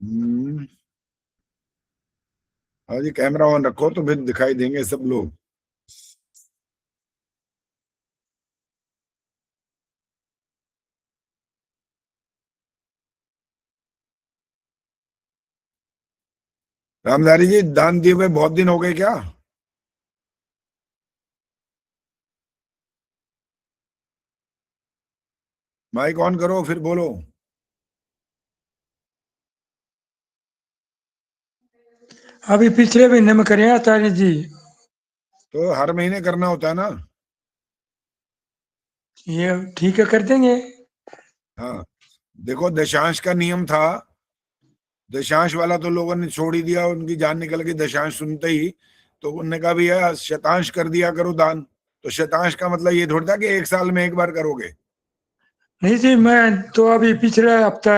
हम्म, हाँ जी, camera on रखो तो फिर दिखाई देंगे सब लोग। रामधारी जी, दान दिए हुए बहुत दिन हो गए क्या? माइक ऑन करो फिर बोलो। अभी पिछले महीने में करे आचार्य जी। तो हर महीने करना होता है ना? ये ठीक है, कर देंगे। हाँ, देखो दशांश का नियम था। दशांश वाला तो लोगों ने छोड़ ही दिया, उनकी जान निकल गई दशांश सुनते ही। तो उनने कहा भैया शतांश कर दिया करो दान। तो शतांश का मतलब ये थोड़ा था कि एक साल में एक बार करोगे। नहीं जी, मैं तो अभी पिछले हफ्ता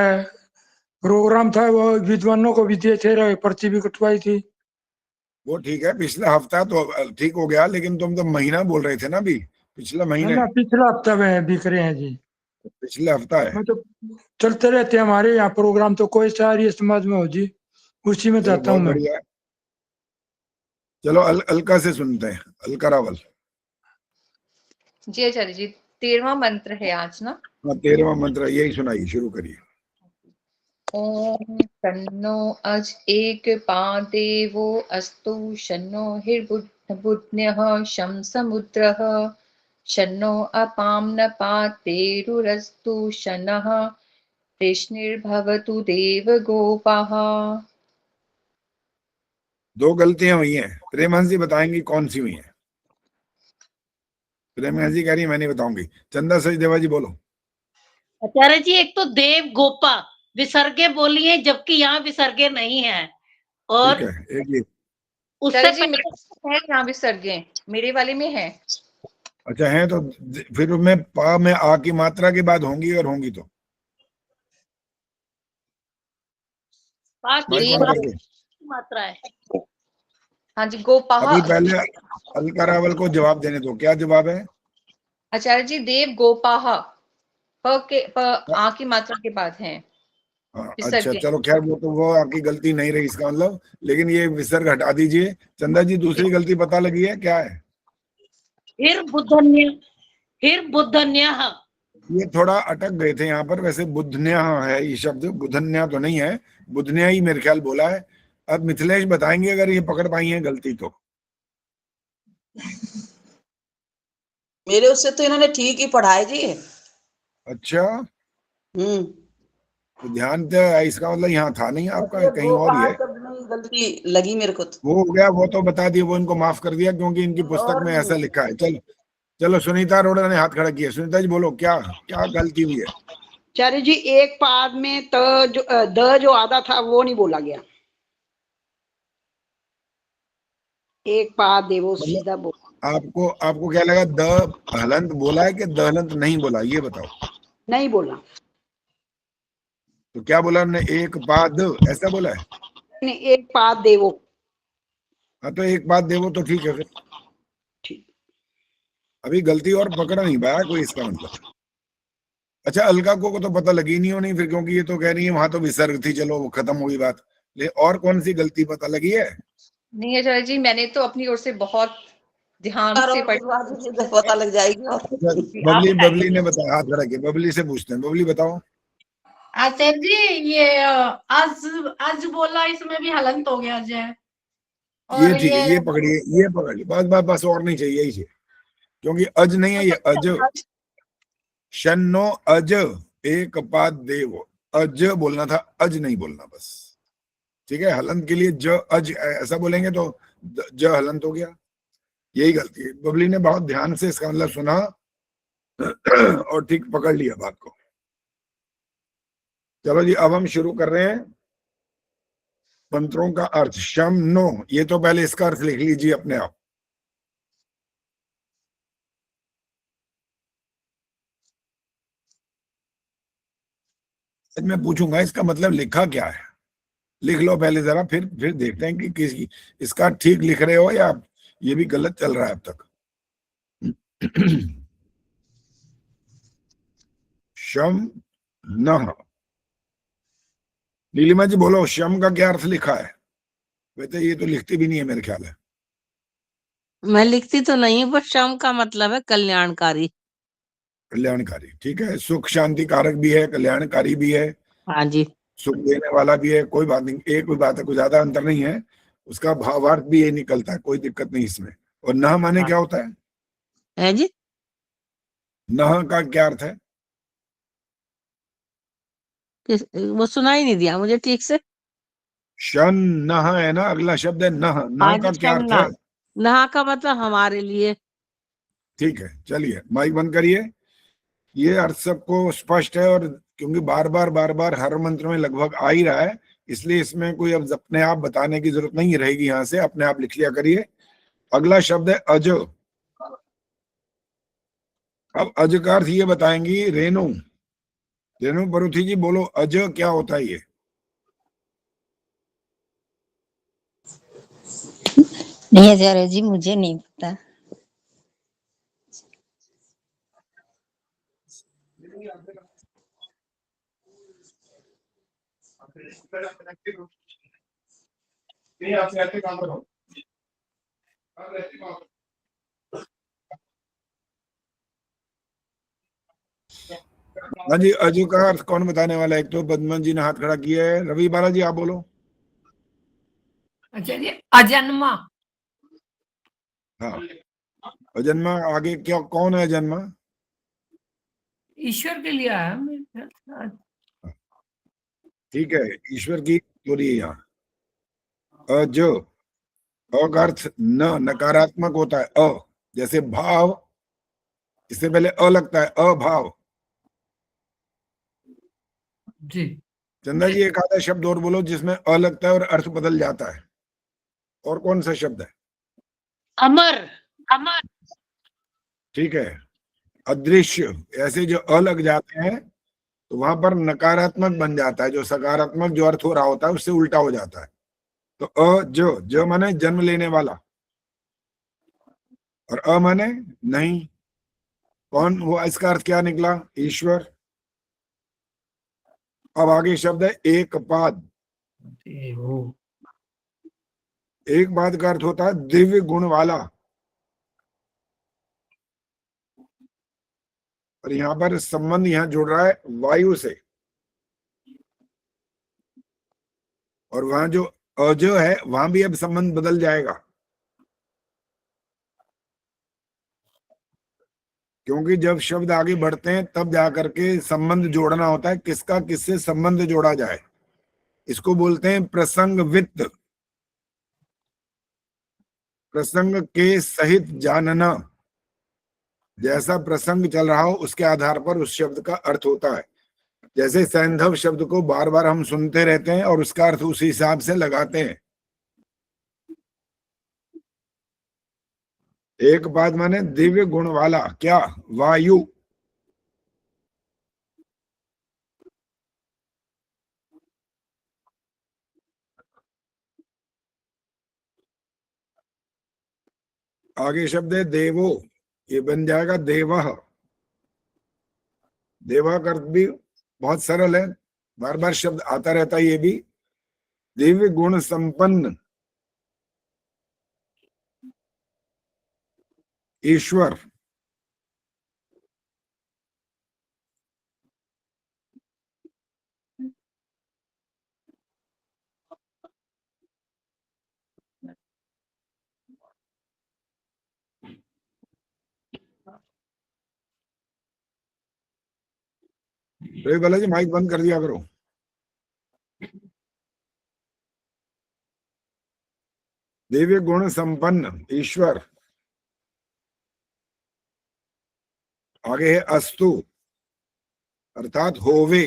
प्रोग्राम था, वो विद्वानों को भी दिए थे, पर्ची भी कटवाई थी। वो ठीक है, पिछला हफ्ता तो ठीक हो गया, लेकिन तुम तो महीना बोल रहे थे ना अभी। पिछला ना महीने, ना, पिछला हफ्ता में भी करे हैं जी। पिछला हफ्ता है। मैं तो चलते रहते हैं हमारे यहाँ प्रोग्राम, तो कोई सारी समाज में हो जी, उसी में चलो जाता हूँ बहुत मैं। बढ़िया है। चलो अलका से सुनते हैं, अलका रावल। जी आचार्य जी, 13वां मंत्र है आज ना। हाँ, 13वां मंत्र यही सुनाइए, शुरू करिए। ओम शन्नो अज एक पादेवो अस्तु शन्नो हिर्बुध्यः शं समुद्रः शन्नो अपाम्नपातेरुरस्तु शनः कृष्णिर्भवतु देवगोपाः। दो गलतियां हुई हैं, प्रेमांश जी बताएंगी कौन सी हुई हैं। प्रेमांश जी कह रही है मैं नहीं बताऊंगी। चंदा सचदेवा जी बोलो। आचार्य जी, एक तो देव गोपा विसर्गे बोली है, जबकि यहाँ विसर्गे नहीं है। और ठीक है, एक ये। उससे आचार्य जी पहले मेरे है यहाँ विसर्गे, मेरे वाले में है। अच्छा है तो फिर मैं पा में आ की मात्रा के बाद होंगी, और होंगी तो बाकी माइक ऑन करके। मात्रा है। हाँ जी, गोपाह। अभी पहले अलका रावल को जवाब देने दो, क्या जवाब है? आचार्य जी देव गोपाह, आ की मात्रा के बाद है हाँ, अच्छा विसर्गे। चलो खैर, वो तो वो आपकी गलती नहीं रही इसका मतलब, लेकिन ये विसर्ग हटा दीजिए। चंदा जी दूसरी गलती पता लगी है क्या है? फिर बुद्धन्य, फिर बुद्धन्य। ये थोड़ा अटक गए थे यहाँ पर, वैसे बुधन्या है ये शब्द, बुधन्या तो नहीं है। बुधन्या ही मेरे ख्याल बोला है। अब मिथिलेश बताएंगे अगर ये पकड़ पाई है गलती तो। मेरे उससे तो इन्होंने ठीक ही पढ़ाए जी। अच्छा, तो ध्यान तो इसका मतलब यहाँ था नहीं आपका, कहीं और ही है। गलती लगी मेरे को तो। वो हो गया, वो तो बता दिया, वो इनको माफ कर दिया क्योंकि इनकी पुस्तक और में ऐसा लिखा है। चलो चलो, सुनीता अरोड़ा ने हाथ खड़ा किया। सुनीता जी बोलो, क्या क्या गलती हुई है? आचार्य जी, एक पाद में द जो आधा था वो नहीं बोला गया। एक पाद देवो मतलब सीधा बोला। आपको आपको क्या लगा, द हलंत बोला है कि द हलंत नहीं बोला, ये बताओ। नहीं बोला। तो क्या बोला हमने, एक पाद ऐसा बोला है? नहीं, एक पाद देवो। हाँ तो एक बात देवो तो ठीक है फिर। ठीक। अभी गलती और पकड़ नहीं पाया कोई, इसका मतलब। अच्छा, अलका को तो पता लगी नहीं होनी फिर, क्योंकि ये तो कह रही है वहां तो विसर्ग थी, चलो वो खत्म हुई बात। लेकिन और कौन सी गलती पता लगी है? नहीं आचार्य जी, मैंने तो अपनी ओर से बहुत ध्यान से पढ़ी। पता लग जाएगी। अच्छा, आप बबली बताइए। बबली ने बताया, हाथ खड़ा किया। बबली से पूछते हैं, बबली बताओ। आचार्य जी, ये आज आज बोला, इसमें भी हलंत हो गया जय। ये और ठीक है, ये ये पकड़िए, ये पकड़िए, बस बस बस, और नहीं चाहिए, यही चाहिए। क्योंकि अज नहीं है ये, अज। शन्नो अज एक पाद देव, अज बोलना था, अज नहीं बोलना बस। ठीक है, हलंत के लिए ज अज ऐसा बोलेंगे तो ज हलंत हो गया। यही गलती है। बबली ने बहुत ध्यान से इसका मतलब सुना और ठीक पकड़ लिया बात को। चलो जी, अब हम शुरू कर रहे हैं मंत्रों का अर्थ। शम नो, ये तो पहले इसका अर्थ लिख लीजिए अपने आप। आज मैं पूछूंगा इसका मतलब लिखा क्या है, लिख लो पहले जरा, फिर देखते हैं कि किस इसका ठीक लिख रहे हो या ये भी गलत चल रहा है अब तक। शम नह, नीलिमा जी बोलो, शम का क्या अर्थ लिखा है? वैसे ये तो लिखती भी नहीं है मेरे ख्याल है। मैं लिखती तो नहीं हूँ, पर शम का मतलब है कल्याणकारी। कल्याणकारी, ठीक है। सुख शांति कारक भी है, कल्याणकारी भी है, हाँ जी। सुख देने वाला भी है। कोई बात नहीं, एक कोई बात है, कोई ज्यादा अंतर नहीं है। उसका भावार्थ भी ये निकलता है, कोई दिक्कत नहीं इसमें। और नह माने क्या होता है? है जी। नह का क्या अर्थ है? वो सुनाई नहीं दिया मुझे ठीक से। शन नह है ना, अगला शब्द है नह। नह हाँ का जी, क्या अर्थ है? नहा का मतलब हमारे लिए। ठीक है, चलिए माइक बंद करिए। ये अर्थ सबको स्पष्ट है, और क्योंकि बार बार हर मंत्र में लगभग आ ही रहा है, इसलिए इसमें कोई अब अपने आप बताने की जरूरत नहीं रहेगी। यहां से अपने आप लिख लिया करिए। अगला शब्द है अज। अब अज का अर्थ ये बताएंगी रेणु। रेणु परुथी जी बोलो, अज क्या होता है ये? नहीं आचार्य जी, मुझे नहीं पता। हाँ जी, अज का अर्थ कौन बताने वाला है? एक तो पद्मन जी ने हाथ खड़ा किया है। रवि बाला जी आप बोलो। अच्छा जी, अजन्मा। हाँ, अजन्मा। आगे क्या, कौन है अजन्मा? ईश्वर के लिए है। ठीक है, ईश्वर की चोरी है यहाँ। अज, अ का अर्थ न नकारात्मक होता है। अ जैसे भाव, इससे पहले अ लगता है, अभाव। जी। चंदा जी एक आधा शब्द और बोलो जिसमें अ लगता है और अर्थ बदल जाता है। और कौन सा शब्द है? अमर। अमर। ठीक है, अदृश्य। ऐसे जो अ लग जाते हैं तो वहां पर नकारात्मक बन जाता है, जो सकारात्मक जो अर्थ हो रहा होता है उससे उल्टा हो जाता है। तो जो माने जन्म लेने वाला, और अ माने नहीं। कौन वो, इसका अर्थ क्या निकला? ईश्वर। अब आगे शब्द है एक पाद। एक पाद का अर्थ होता है दिव्य गुण वाला। और यहाँ पर संबंध यहाँ जुड़ रहा है वायु से। और वहां जो अजो है वहां भी अब संबंध बदल जाएगा, क्योंकि जब शब्द आगे बढ़ते हैं तब जाकर के संबंध जोड़ना होता है। किसका किससे संबंध जोड़ा जाए, इसको बोलते हैं प्रसंग वित्त। प्रसंग के सहित जानना। जैसा प्रसंग चल रहा हो उसके आधार पर उस शब्द का अर्थ होता है। जैसे सैंधव शब्द को बार बार हम सुनते रहते हैं और उसका अर्थ उसी हिसाब से लगाते हैं। एक बात माने दिव्य गुण वाला, क्या? वायु। आगे शब्द है देवो, ये बन जाएगा देवः। देवा का अर्थ भी बहुत सरल है, बार बार शब्द आता रहता है ये भी। दिव्य गुण संपन्न ईश्वर। रवि बालाजी माइक बंद कर दिया करो। दिव्य गुण संपन्न ईश्वर। आगे है अस्तु, अर्थात होवे।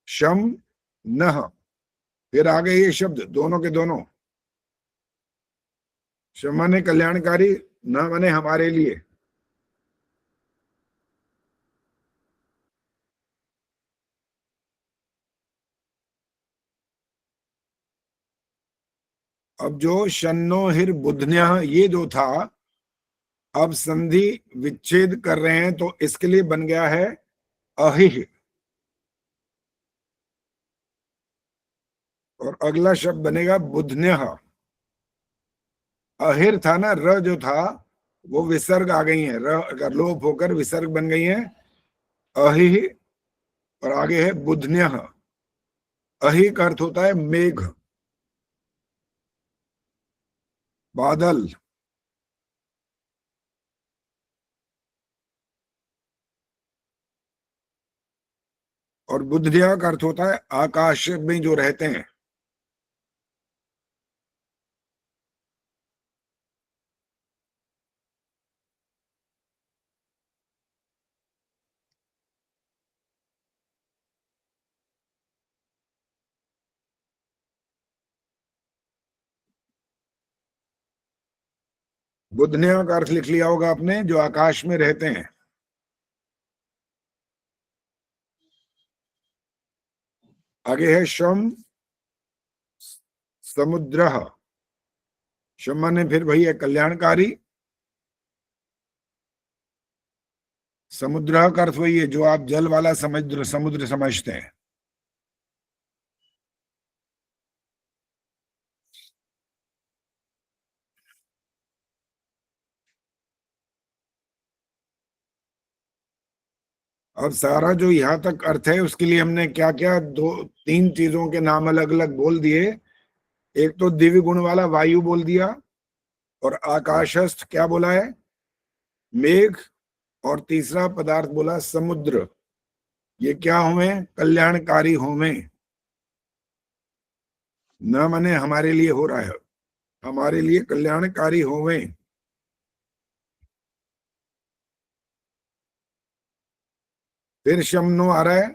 शम नह, फिर आगे ये शब्द दोनों के दोनों। शम माने कल्याणकारी, न माने हमारे लिए। अब जो शन्नो हिर बुधन्य ये जो था, अब संधि विच्छेद कर रहे हैं तो इसके लिए बन गया है अहिह। और अगला शब्द बनेगा बुधन्य। अहिर था ना, र जो था वो विसर्ग आ गई है, र लोप होकर विसर्ग बन गई है अहिह। और आगे है बुधन्य। अहि का अर्थ होता है मेघ, बादल। और बुधन्य का अर्थ होता है आकाश में जो रहते हैं। बुधन्य का अर्थ लिख लिया होगा आपने, जो आकाश में रहते हैं। आगे है शम समुद्र। शम ने फिर वही है कल्याणकारी। समुद्र का अर्थ वही है जो आप जल वाला समुद्र समुद्र समझते हैं। अब सारा जो यहां तक अर्थ है उसके लिए हमने क्या क्या दो तीन चीजों के नाम अलग अलग बोल दिए। एक तो दिव्य गुण वाला वायु बोल दिया, और आकाशस्थ क्या बोला है, मेघ। और तीसरा पदार्थ बोला समुद्र। ये क्या हुए, कल्याणकारी होवे। न माने हमारे लिए हो रहा है, हमारे लिए कल्याणकारी होवे। फिर शमनो आ रहा है,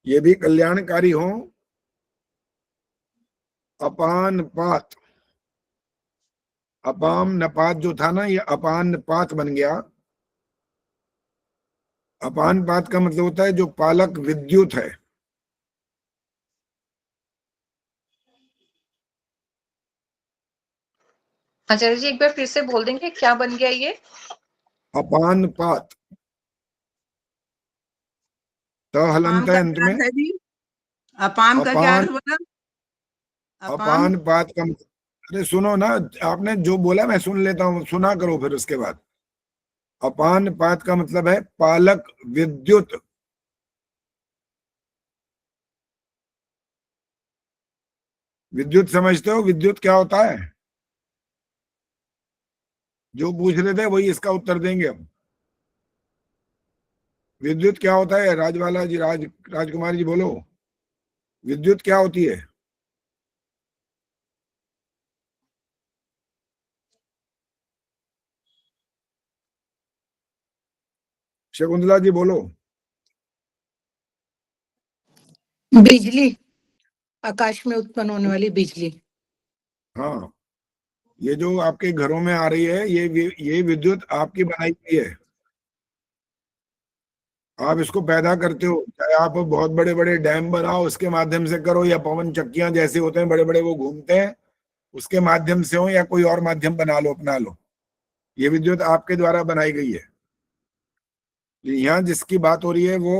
ये भी कल्याणकारी हो। अपान पात, अपाम नपात जो था ना, ये अपान पात बन गया। अपान पात का मतलब होता है जो पालक विद्युत है। आचार्य जी एक बार फिर से बोल देंगे क्या बन गया ये? अपान पात, तो हलंत है अंत में। अपाम का क्या अपान, अर्थ बोला? अपान पात का अरे सुनो ना, आपने जो बोला मैं सुन लेता हूँ, सुना करो फिर उसके बाद। अपान पात का मतलब है पालक विद्युत। विद्युत समझते हो, विद्युत क्या होता है? जो पूछ रहे थे वही इसका उत्तर देंगे हम। विद्युत क्या होता है, राजवाला जी, राजकुमार जी बोलो, विद्युत क्या होती है? शकुंतला जी बोलो। बिजली, आकाश में उत्पन्न होने वाली बिजली। हाँ, ये जो आपके घरों में आ रही है, ये विद्युत आपकी बनाई हुई है। आप इसको पैदा करते हो, चाहे आप बहुत बड़े बड़े डैम बनाओ उसके माध्यम से करो, या पवन चक्कियां जैसे होते हैं बड़े बड़े वो घूमते हैं उसके माध्यम से हो, या कोई और माध्यम बना लो अपना लो, ये विद्युत आपके द्वारा बनाई गई है। यहाँ जिसकी बात हो रही है वो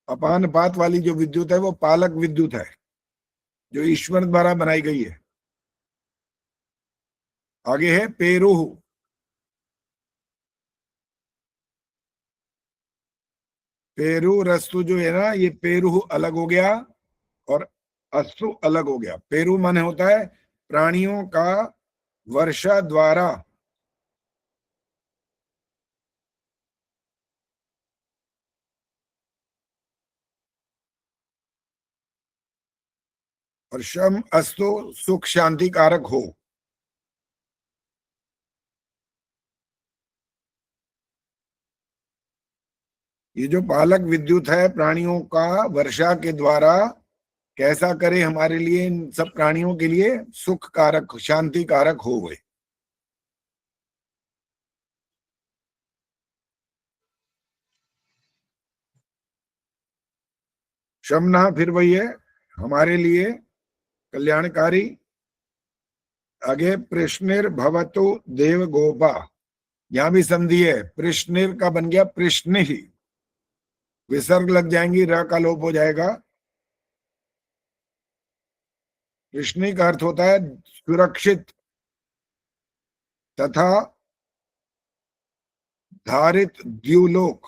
अपान पात वाली जो विद्युत है वो पालक विद्युत है, जो ईश्वर द्वारा बनाई गई है। आगे है पेरुह। पेरू रस्तु जो है ना, ये पेरुह अलग हो गया और अस्तु अलग हो गया। पेरू माने होता है प्राणियों का वर्षा द्वारा। और शम अस्तु सुख शांति कारक हो। ये जो पालक विद्युत है प्राणियों का वर्षा के द्वारा कैसा करे हमारे लिए, इन सब प्राणियों के लिए सुख कारक शांति कारक हो गए। शमना फिर वही है हमारे लिए कल्याणकारी। आगे प्रश्निर भवतु देव गोपा, यहां भी संधि है, प्रश्निर का बन गया प्रश्न ही, विसर्ग लग जाएंगी, र का लोप हो जाएगा। प्रश्नि का अर्थ होता है सुरक्षित तथा धारित द्युलोक।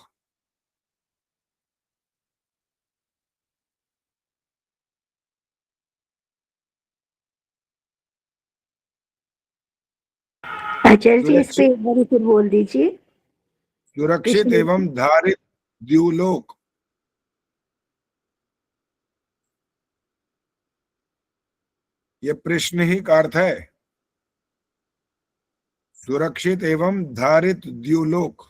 आचार्य जी इस पे एक बार फिर बोल दीजिए। सुरक्षित एवं धारित द्युलोक। ये प्रश्न ही का अर्थ है, सुरक्षित एवं धारित द्युलोक।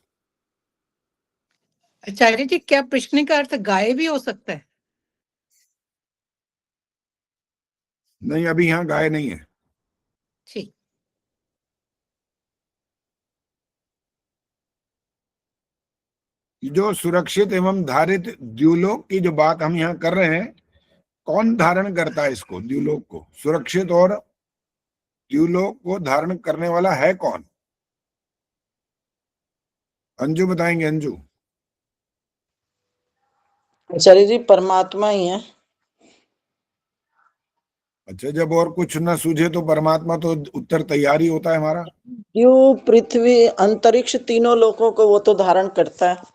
आचार्य जी क्या प्रश्न का अर्थ गाय भी हो सकता है? नहीं, अभी यहाँ गाय नहीं है। ठीक। जो सुरक्षित एवं धारित द्युलोक की जो बात हम यहाँ कर रहे हैं, कौन धारण करता है इसको, द्युलोक को? सुरक्षित और द्युलोक को धारण करने वाला है कौन? अंजू बताएंगे। अंजू। आचार्य जी परमात्मा ही है। अच्छा, जब और कुछ न सूझे तो परमात्मा, तो उत्तर तैयार ही होता है हमारा। द्यू, पृथ्वी, अंतरिक्ष, तीनों लोकों को वो तो धारण करता है।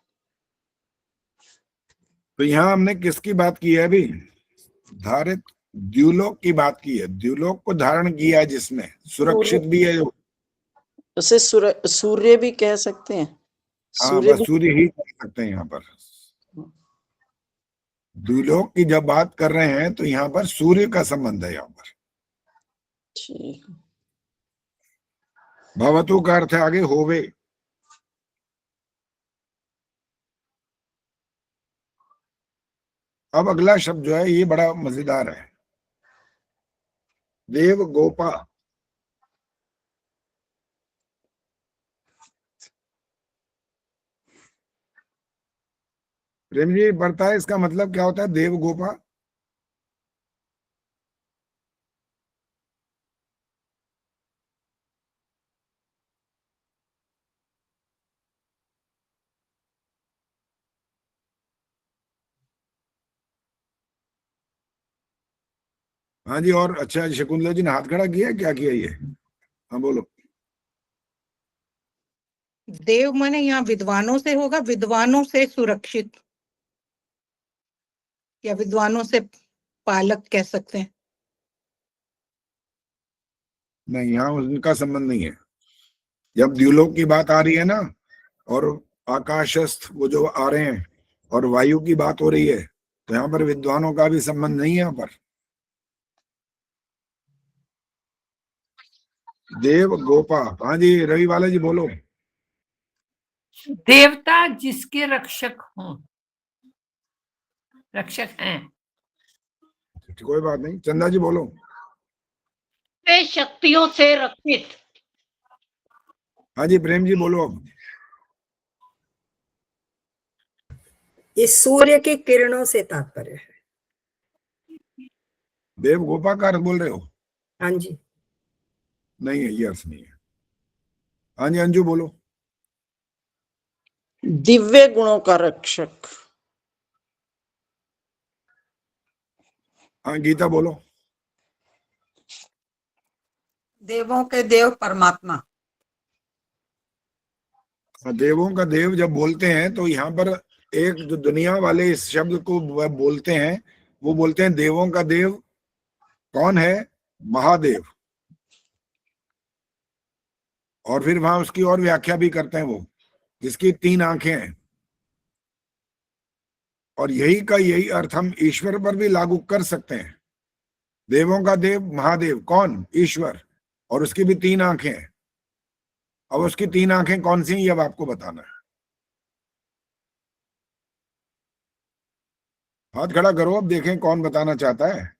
तो यहाँ हमने किसकी बात की है अभी? धारित द्युलोक की बात की है। द्युलोक को धारण किया है जिसने, सुरक्षित भी है। उसे सूर्य भी कह सकते हैं। हाँ, बस सूर्य ही कह सकते हैं यहाँ पर। द्युलोक की जब बात कर रहे हैं तो यहाँ पर सूर्य का संबंध है। यहाँ पर ठीक। भवतु का अर्थ है आगे होवे। अब अगला शब्द जो है ये बड़ा मजेदार है, देव गोपा। प्रेम जी पढ़ता है, इसका मतलब क्या होता है देव गोपा? हाँ जी, और अच्छा शकुंतला जी ने हाथ खड़ा किया, क्या किया ये? हाँ बोलो। देव माने यहाँ विद्वानों से होगा, विद्वानों से सुरक्षित या विद्वानों से पालक कह सकते हैं। नहीं, यहाँ उनका संबंध नहीं है। जब द्युलोक की बात आ रही है ना, और आकाशस्थ वो जो आ रहे हैं, और वायु की बात हो रही है, तो यहाँ पर विद्वानों का भी संबंध नहीं है। यहाँ पर देव गोपा। हाँ जी, रवि वाला जी बोलो। देवता जिसके रक्षक हों, रक्षक हैं। कोई बात नहीं, चंदा जी बोलो। वे शक्तियों से रक्षित। हाँ जी, प्रेम जी बोलो। अब इस सूर्य की किरणों से तात्पर्य है। देव गोपा का अर्थ बोल रहे हो? हाँ जी। नहीं है, ये अर्थ नहीं है। हाँ जी, अंजू बोलो। दिव्य गुणों का रक्षक। हाँ, गीता बोलो। देवों के देव परमात्मा। देवों का देव जब बोलते हैं तो यहाँ पर एक जो दुनिया वाले इस शब्द को बोलते हैं, वो बोलते हैं देवों का देव कौन है? महादेव। और फिर वहां उसकी और व्याख्या भी करते हैं, वो जिसकी 3 आंखें हैं। और यही का यही अर्थ हम ईश्वर पर भी लागू कर सकते हैं। देवों का देव महादेव कौन? ईश्वर। और उसकी भी 3 आंखें हैं। अब उसकी 3 आंखें कौन सी हैं, ये अब आपको बताना है। हाथ खड़ा करो, अब देखें कौन बताना चाहता है।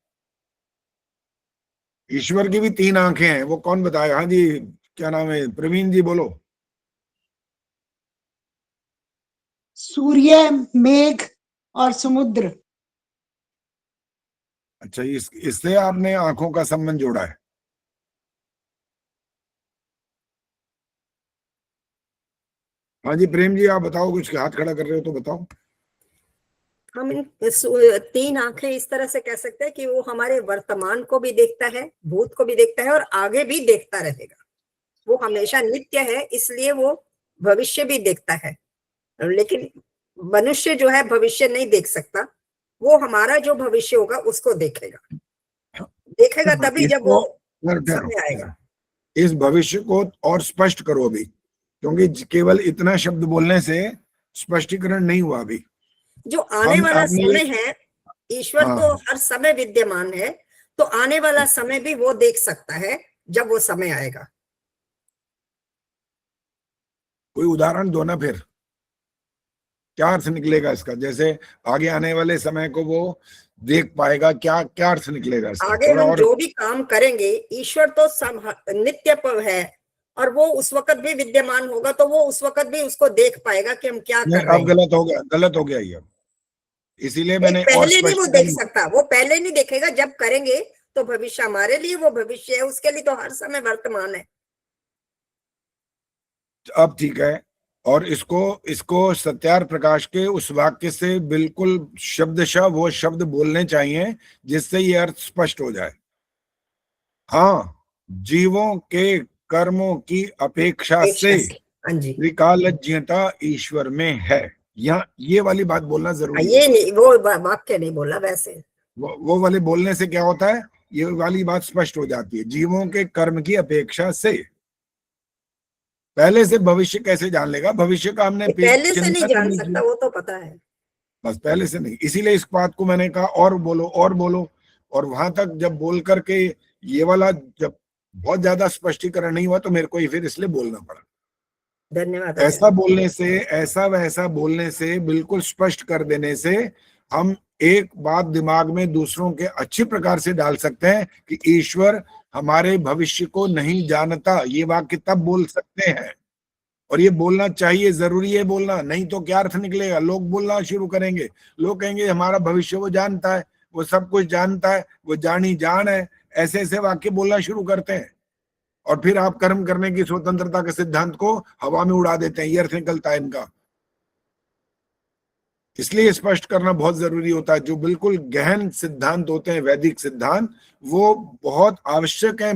ईश्वर की भी 3 आंखें हैं, वो कौन बताए? हाँ जी, क्या नाम है? प्रवीण जी बोलो। सूर्य, मेघ और समुद्र। अच्छा, इससे आपने आंखों का संबंध जोड़ा है। हाँ जी प्रेम जी, आप बताओ, कुछ हाथ खड़ा कर रहे हो तो बताओ। हम तीन आंखें इस तरह से कह सकते हैं कि वो हमारे वर्तमान को भी देखता है, भूत को भी देखता है और आगे भी देखता रहेगा। वो हमेशा नित्य है, इसलिए वो भविष्य भी देखता है। लेकिन मनुष्य जो है भविष्य नहीं देख सकता, वो हमारा जो भविष्य होगा उसको देखेगा तभी जब वो समय आएगा। इस भविष्य को और स्पष्ट करो अभी, क्योंकि केवल इतना शब्द बोलने से स्पष्टीकरण नहीं हुआ अभी। जो आने वाला समय है, ईश्वर तो हर समय विद्यमान है, तो आने वाला समय भी वो देख सकता है जब वो समय आएगा। कोई उदाहरण दो ना, फिर क्या अर्थ निकलेगा इसका? जैसे आगे आने वाले समय को वो देख पाएगा, क्या क्या अर्थ निकलेगा इसका? आगे हम जो भी काम करेंगे, ईश्वर तो नित्य है और वो उस वक्त भी विद्यमान होगा, तो वो उस वक्त भी उसको देख पाएगा कि हम क्या कर रहे हैं। अब गलत हो गया ये, इसीलिए मैंने पहले नहीं वो देख सकता, वो पहले नहीं देखेगा, जब करेंगे तो भविष्य हमारे लिए वो भविष्य है, उसके लिए तो हर समय वर्तमान है। अब ठीक है, और इसको सत्यार प्रकाश के उस वाक्य से बिल्कुल शब्दशः वो शब्द बोलने चाहिए जिससे ये अर्थ स्पष्ट हो जाए। हाँ, जीवों के कर्मों की अपेक्षा से त्रिकालज्ञता ईश्वर में है। यहाँ ये वाली बात बोलना जरूरी है। ये नहीं, वो वाक्य नहीं बोला, वैसे वो वाले बोलने से क्या होता है, ये वाली बात स्पष्ट हो जाती है। जीवों के कर्म की अपेक्षा से, पहले से भविष्य कैसे जान लेगा? भविष्य का हमने पहले से नहीं जान सकता, वो तो पता है, बस पहले से नहीं। इसीलिए इस बात को मैंने कहा और बोलो और बोलो, और वहां तक जब बोल करके ये वाला जब बहुत ज्यादा स्पष्टीकरण नहीं हुआ तो मेरे को फिर इसलिए बोलना पड़ा। धन्यवाद। ऐसा बोलने से, ऐसा वैसा बोलने से, बिल्कुल स्पष्ट कर देने से हम एक बात दिमाग में दूसरों के अच्छी प्रकार से डाल सकते हैं कि ईश्वर हमारे भविष्य को नहीं जानता। ये वाक्य तब बोल सकते हैं, और ये बोलना चाहिए, जरूरी है बोलना, नहीं तो क्या अर्थ निकलेगा? लोग बोलना शुरू करेंगे, लोग कहेंगे हमारा भविष्य वो जानता है, वो सब कुछ जानता है, वो जानी जान है, ऐसे ऐसे वाक्य बोलना शुरू करते हैं, और फिर आप कर्म करने की स्वतंत्रता के सिद्धांत को हवा में उड़ा देते हैं। ये अर्थ निकलता है इनका। इसलिए स्पष्ट करना बहुत जरूरी होता है। जो बिल्कुल गहन सिद्धांत होते हैं, वैदिक सिद्धांत, वो बहुत आवश्यक है,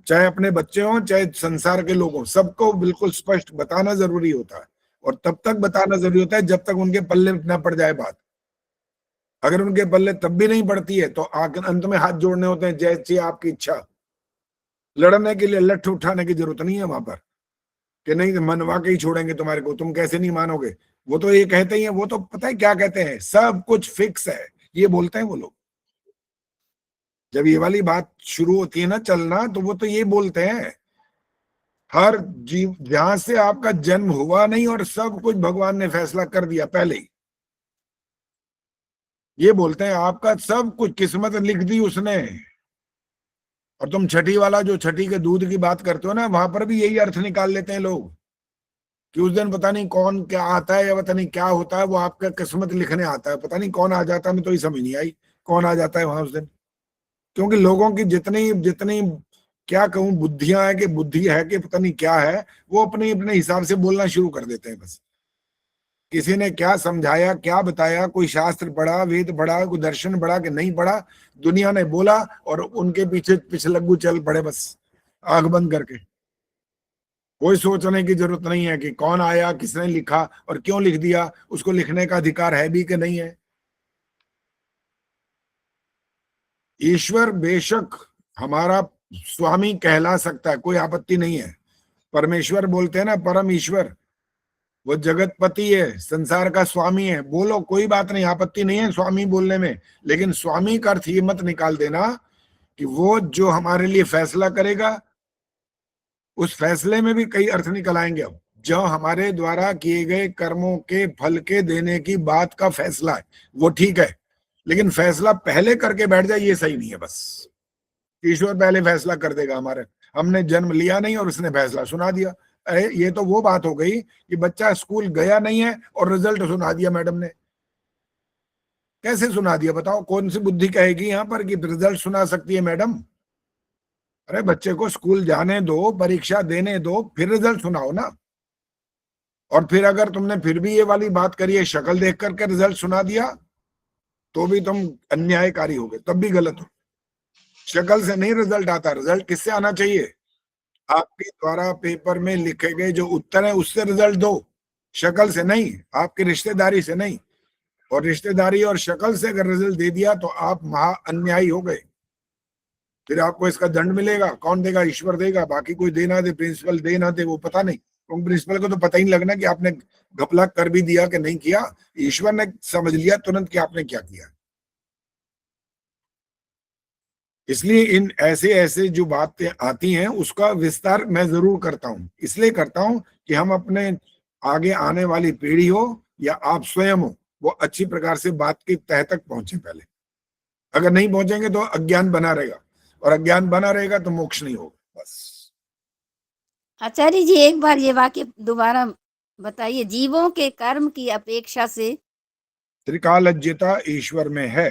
चाहे अपने बच्चे हों चाहे संसार के लोग हों, सबको बिल्कुल स्पष्ट बताना जरूरी होता है। और तब तक बताना जरूरी होता है जब तक उनके पल्ले न पड़ जाए बात। अगर उनके पल्ले तब भी नहीं पड़ती है तो अंत में हाथ जोड़ने होते हैं, जैसी आपकी इच्छा। लड़ने के लिए लठ उठाने की जरूरत नहीं है वहां पर, कि नहीं मनवा के ही छोड़ेंगे तुम्हारे को, तुम कैसे नहीं मानोगे। वो तो ये कहते ही हैं, वो तो पता है क्या कहते हैं, सब कुछ फिक्स है, ये बोलते हैं वो लोग। जब ये वाली बात शुरू होती है ना चलना, तो वो तो ये बोलते हैं, हर जीव जहां से आपका जन्म हुआ नहीं और सब कुछ भगवान ने फैसला कर दिया पहले ही। ये बोलते हैं आपका सब कुछ किस्मत लिख दी उसने। और तुम छठी वाला, जो छठी के दूध की बात करते हो ना, वहां पर भी यही अर्थ निकाल लेते हैं लोग कि उस दिन पता नहीं कौन क्या आता है या पता नहीं क्या होता है, वो आपका किस्मत लिखने आता है। पता नहीं कौन आ जाता है, मैं तो ये समझ नहीं आई कौन आ जाता है वहां उस दिन। क्योंकि लोगों की जितनी क्या कहूं बुद्धियां है कि बुद्धि है कि पता नहीं क्या है, वो अपने अपने हिसाब से बोलना शुरू कर देते हैं। बस किसी ने क्या समझाया, क्या बताया, कोई शास्त्र पढ़ा, वेद पढ़ा, कोई दर्शन पढ़ा कि नहीं पढ़ा, दुनिया ने बोला और उनके पीछे पिछलग्गू चल पड़े, बस आंख बंद करके। कोई सोचने की जरूरत नहीं है कि कौन आया, किसने लिखा और क्यों लिख दिया, उसको लिखने का अधिकार है भी कि नहीं है। ईश्वर बेशक हमारा स्वामी कहला सकता है, कोई आपत्ति नहीं है। परमेश्वर बोलते हैं ना, परम ईश्वर, वो जगतपति है, संसार का स्वामी है, बोलो कोई बात नहीं, आपत्ति नहीं है स्वामी बोलने में। लेकिन स्वामी का अर्थ ये मत निकाल देना कि वो जो हमारे लिए फैसला करेगा, उस फैसले में भी कई अर्थ निकल आएंगे। अब जो हमारे द्वारा किए गए कर्मों के फल के देने की बात का फैसला है वो ठीक है, लेकिन फैसला पहले करके बैठ जाए ये सही नहीं है। बस ईश्वर पहले फैसला कर देगा हमारे, हमने जन्म लिया नहीं और उसने फैसला सुना दिया। अरे ये तो वो बात हो गई कि बच्चा स्कूल गया नहीं है और रिजल्ट सुना दिया मैडम ने। कैसे सुना दिया बताओ? कौन सी बुद्धि कहेगी यहाँ पर कि रिजल्ट सुना सकती है मैडम? अरे बच्चे को स्कूल जाने दो, परीक्षा देने दो, फिर रिजल्ट सुनाओ ना। और फिर अगर तुमने फिर भी ये वाली बात करी है, शक्ल देख करके रिजल्ट सुना दिया, तो भी तुम अन्यायकारी हो गए, तब भी गलत हो। शक्ल से नहीं रिजल्ट आता। रिजल्ट किससे आना चाहिए? आपके द्वारा पेपर में लिखे गए जो उत्तर है उससे रिजल्ट दो, शक्ल से नहीं, आपकी रिश्तेदारी से नहीं। और रिश्तेदारी और शक्ल से अगर रिजल्ट दे दिया तो आप महा अन्यायी हो गए। फिर आपको इसका दंड मिलेगा। कौन देगा? ईश्वर देगा। बाकी कोई दे ना दे, प्रिंसिपल दे ना दे, वो पता नहीं। तो प्रिंसिपल को तो पता ही नहीं लगना कि आपने घपला कर भी दिया कि नहीं किया। ईश्वर ने समझ लिया तुरंत कि आपने क्या किया। इसलिए इन ऐसे ऐसे जो बातें आती हैं उसका विस्तार मैं जरूर करता हूं। इसलिए करता हूं कि हम अपने आगे आने वाली पीढ़ी हो या आप स्वयं हो, वो अच्छी प्रकार से बात की तह तक पहुंचे। पहले अगर नहीं पहुंचेंगे तो अज्ञान बना रहेगा, और अज्ञान बना रहेगा तो मोक्ष नहीं होगा। बस। आचार्य जी एक बार ये वाक्य दोबारा बताइए। जीवों के कर्म की अपेक्षा से त्रिकालज्ञता ईश्वर में है।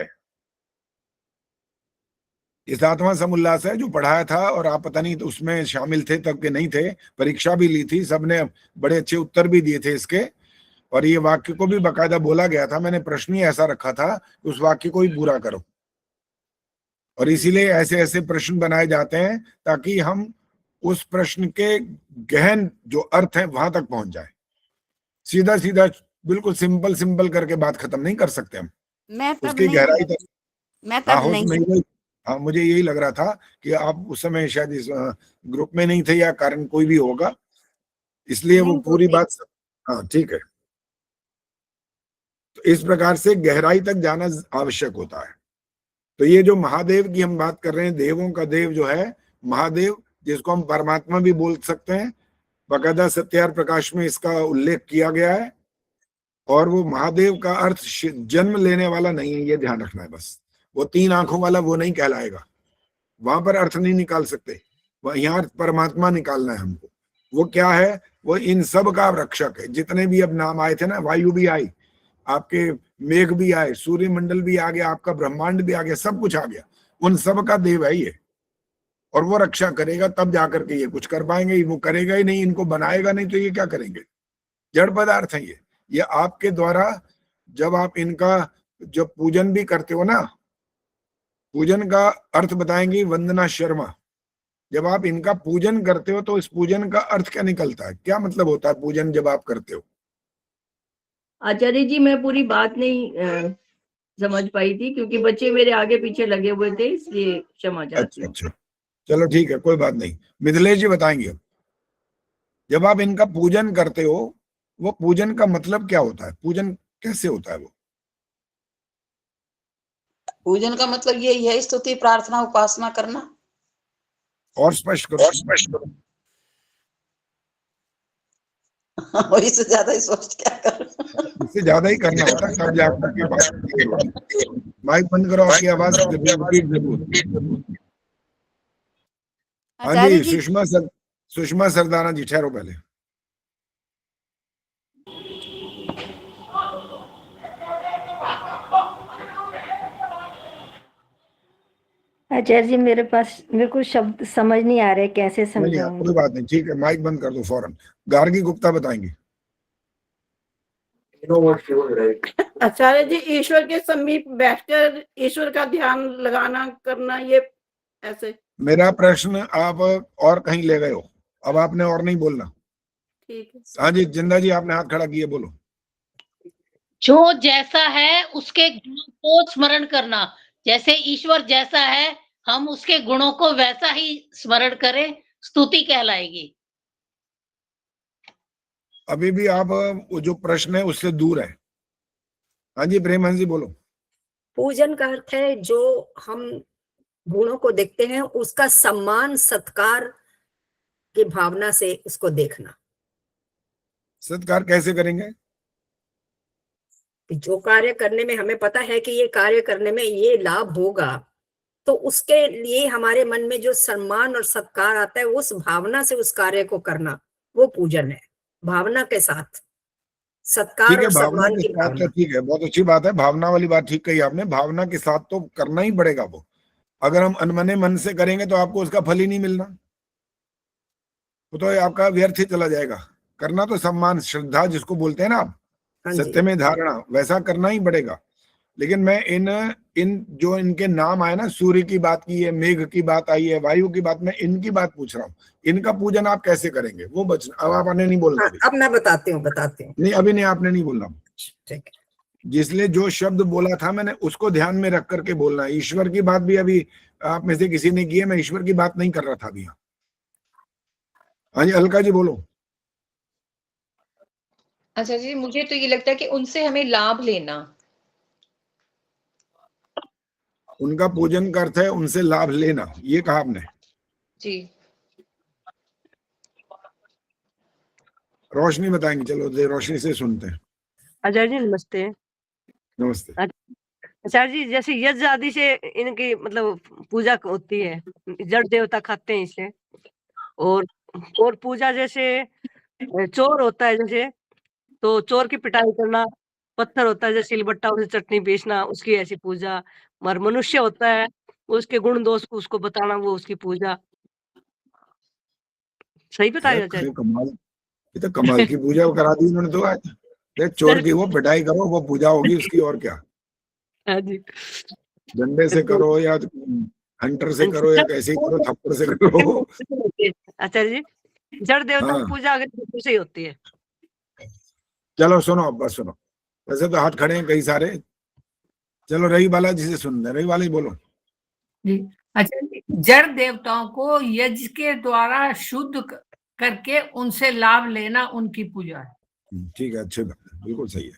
इस आत्मा समुल्लास है जो पढ़ाया था, और आप पता नहीं तो उसमें शामिल थे तब के नहीं थे, परीक्षा भी ली थी, सबने बड़े अच्छे उत्तर भी दिए थे इसके। और ये वाक्य को भी बकायदा बोला गया था। मैंने प्रश्न ही ऐसा रखा था कि उस वाक्य को ही पूरा करो। और इसीलिए ऐसे ऐसे प्रश्न बनाए जाते हैं ताकि हम उस प्रश्न के गहन जो अर्थ है वहां तक पहुंच जाए। सीधा सीधा बिल्कुल सिंपल सिंपल करके बात खत्म नहीं कर सकते हम। मैं तब उसकी नहीं गहराई तक। मैं हाँ, तब नहीं हाँ, मुझे यही लग रहा था कि आप उस समय शायद इस ग्रुप में नहीं थे या कारण कोई भी होगा, इसलिए वो नहीं पूरी होते। बात। हाँ ठीक है। तो इस प्रकार से गहराई तक जाना आवश्यक होता है। तो ये जो महादेव की हम बात कर रहे हैं, देवों का देव जो है महादेव, जिसको हम परमात्मा भी बोल सकते हैं, बकायदा सत्यार प्रकाश में इसका उल्लेख किया गया है। और वो महादेव का अर्थ जन्म लेने वाला नहीं है, ये ध्यान रखना है बस। वो 3 आंखों वाला वो नहीं कहलाएगा, वहां पर अर्थ नहीं निकाल सकते। वह यहाँ परमात्मा निकालना है हमको। वो क्या है? वो इन सब का रक्षक है। जितने भी अब नाम आए थे ना, वायु भी आई, आपके मेघ भी आए, सूर्य मंडल भी आ गया, आपका ब्रह्मांड भी आ गया, सब कुछ आ गया, उन सब का देव है ये। और वो रक्षा करेगा तब जाकर के ये कुछ कर पाएंगे। वो करेगा ही नहीं, इनको बनाएगा नहीं तो ये क्या करेंगे? जड़ पदार्थ है ये आपके द्वारा जब आप इनका जब पूजन भी करते हो ना, पूजन का अर्थ बताएंगी वंदना शर्मा। जब आप इनका पूजन करते हो तो इस पूजन का अर्थ क्या निकलता है? क्या मतलब होता है पूजन जब आप करते हो? आचार्य जी मैं पूरी बात नहीं समझ पाई थी क्योंकि बच्चे मेरे आगे पीछे लगे हुए थे, इसलिए क्षमा चाहती हूँ। अच्छा, चलो ठीक है, कोई बात नहीं। मिथिलेश जी बताएंगे। जब आप इनका पूजन करते हो, वो पूजन का मतलब क्या होता है? पूजन कैसे होता है? वो पूजन का मतलब यही है, स्तुति, प्रार्थना, उपासना करना। और स्पष्ट करो। इससे ज्यादा ही सोच क्या कर। इससे ज्यादा ही करना होता है तब जाकर के बात। माइक बंद करो, आपकी आवाज जरूर। हाँ जी, सुषमा सरदाना जी, ठहरो पहले। आचार्य जी मेरे को शब्द समझ नहीं आ रहे, कैसे समझाऊं? कोई बात नहीं, ठीक है, माइक बंद कर दो फौरन। गार्गी गुप्ता बताएंगे। आचार्य जी ईश्वर के समीप बैठकर ईश्वर का ध्यान लगाना करना, ये ऐसे। मेरा प्रश्न आप और कहीं ले गए हो, अब आपने और नहीं बोलना। ठीक है। हाँ जी, जिंदा जी आपने हाथ खड़ा किए, बोलो। जो जैसा है उसके गुणों को स्मरण करना, जैसे ईश्वर जैसा है हम उसके गुणों को वैसा ही स्मरण करें, स्तुति कहलाएगी। अभी भी आप जो प्रश्न है उससे दूर है। हाँ जी, प्रेमहंस जी बोलो। पूजन का अर्थ है जो हम गुणों को देखते हैं उसका सम्मान सत्कार की भावना से उसको देखना। सत्कार कैसे करेंगे? जो कार्य करने में हमें पता है कि ये कार्य करने में ये लाभ होगा, तो उसके लिए हमारे मन में जो सम्मान और सत्कार आता है, उस भावना से उस कार्य को करना, वो पूजन है। भावना के साथ सत्कार ठीक है, और भावना सम्मान के की साथ भावना। तो ठीक है, बहुत अच्छी बात है, भावना वाली बात ठीक कही आपने, भावना के साथ तो करना ही पड़ेगा वो। अगर हम अनमने मन से करेंगे तो आपको उसका फल ही नहीं मिलना, वो तो आपका व्यर्थ ही चला जाएगा। करना तो सम्मान, श्रद्धा जिसको बोलते हैं ना आप, हाँ जी। सत्य में धारणा, वैसा करना ही पड़ेगा। लेकिन मैं इन जो इनके नाम आए ना, सूर्य की बात की है, मेघ की बात आई है, वायु की बात, मैं इनकी बात पूछ रहा हूँ, इनका पूजन आप कैसे करेंगे वो बचना। अब आपने नहीं बोलना हाँ, अभी। अब मैं बताती हूँ नहीं, अभी नहीं, आपने नहीं बोलना। ठीक है। जिसलिए जो शब्द बोला था मैंने उसको ध्यान में रख करके बोलना है। ईश्वर की बात भी अभी आप में से किसी ने की है, मैं ईश्वर की बात नहीं कर रहा था अभी यहाँ। हाँ जी, अलका जी बोलो। अच्छा जी, मुझे तो ये लगता है कि उनसे हमें लाभ लेना। उनका पूजन का अर्थ है उनसे लाभ लेना, ये कहा आपने जी। रोशनी बताएंगे, चलो रोशनी से सुनते हैं। आचार्य जी नमस्ते। नमस्ते। आचार्य जी, जैसे यज्ञ आदि से इनकी मतलब पूजा होती है, जड़ देवता खाते हैं इसे, और पूजा जैसे चोर होता है, जैसे तो चोर की पिटाई करना, पत्थर होता है जैसे सिलबट्टा, उसे चटनी पीसना, उसकी ऐसी पूजा। और मनुष्य होता है, उसके गुण दोष को उसको बताना, वो उसकी पूजा। सही बताया आचार्य? कमाल, ये तो कमाल की पूजा करा दी उन्होंने तो आज। चोर की वो पिटाई करो, वो पूजा होगी उसकी, और क्या। हाँ जी। डंडे से करो या हंटर से करो या कैसे ही करो, थप्पड़ से करो। आचार्य जी, जड़ देवता हाँ। की पूजा अगर से ही होती है। चलो सुनो, बस सुनो, वैसे तो हाथ खड़े हैं कई सारे। चलो रही बालाजी से सुनते, रही बालाजी बोलो। जी। अच्छा, जड़ देवताओं को यज्ञ के द्वारा शुद्ध करके उनसे लाभ लेना उनकी पूजा है। ठीक है, अच्छी बात है, बिल्कुल सही है।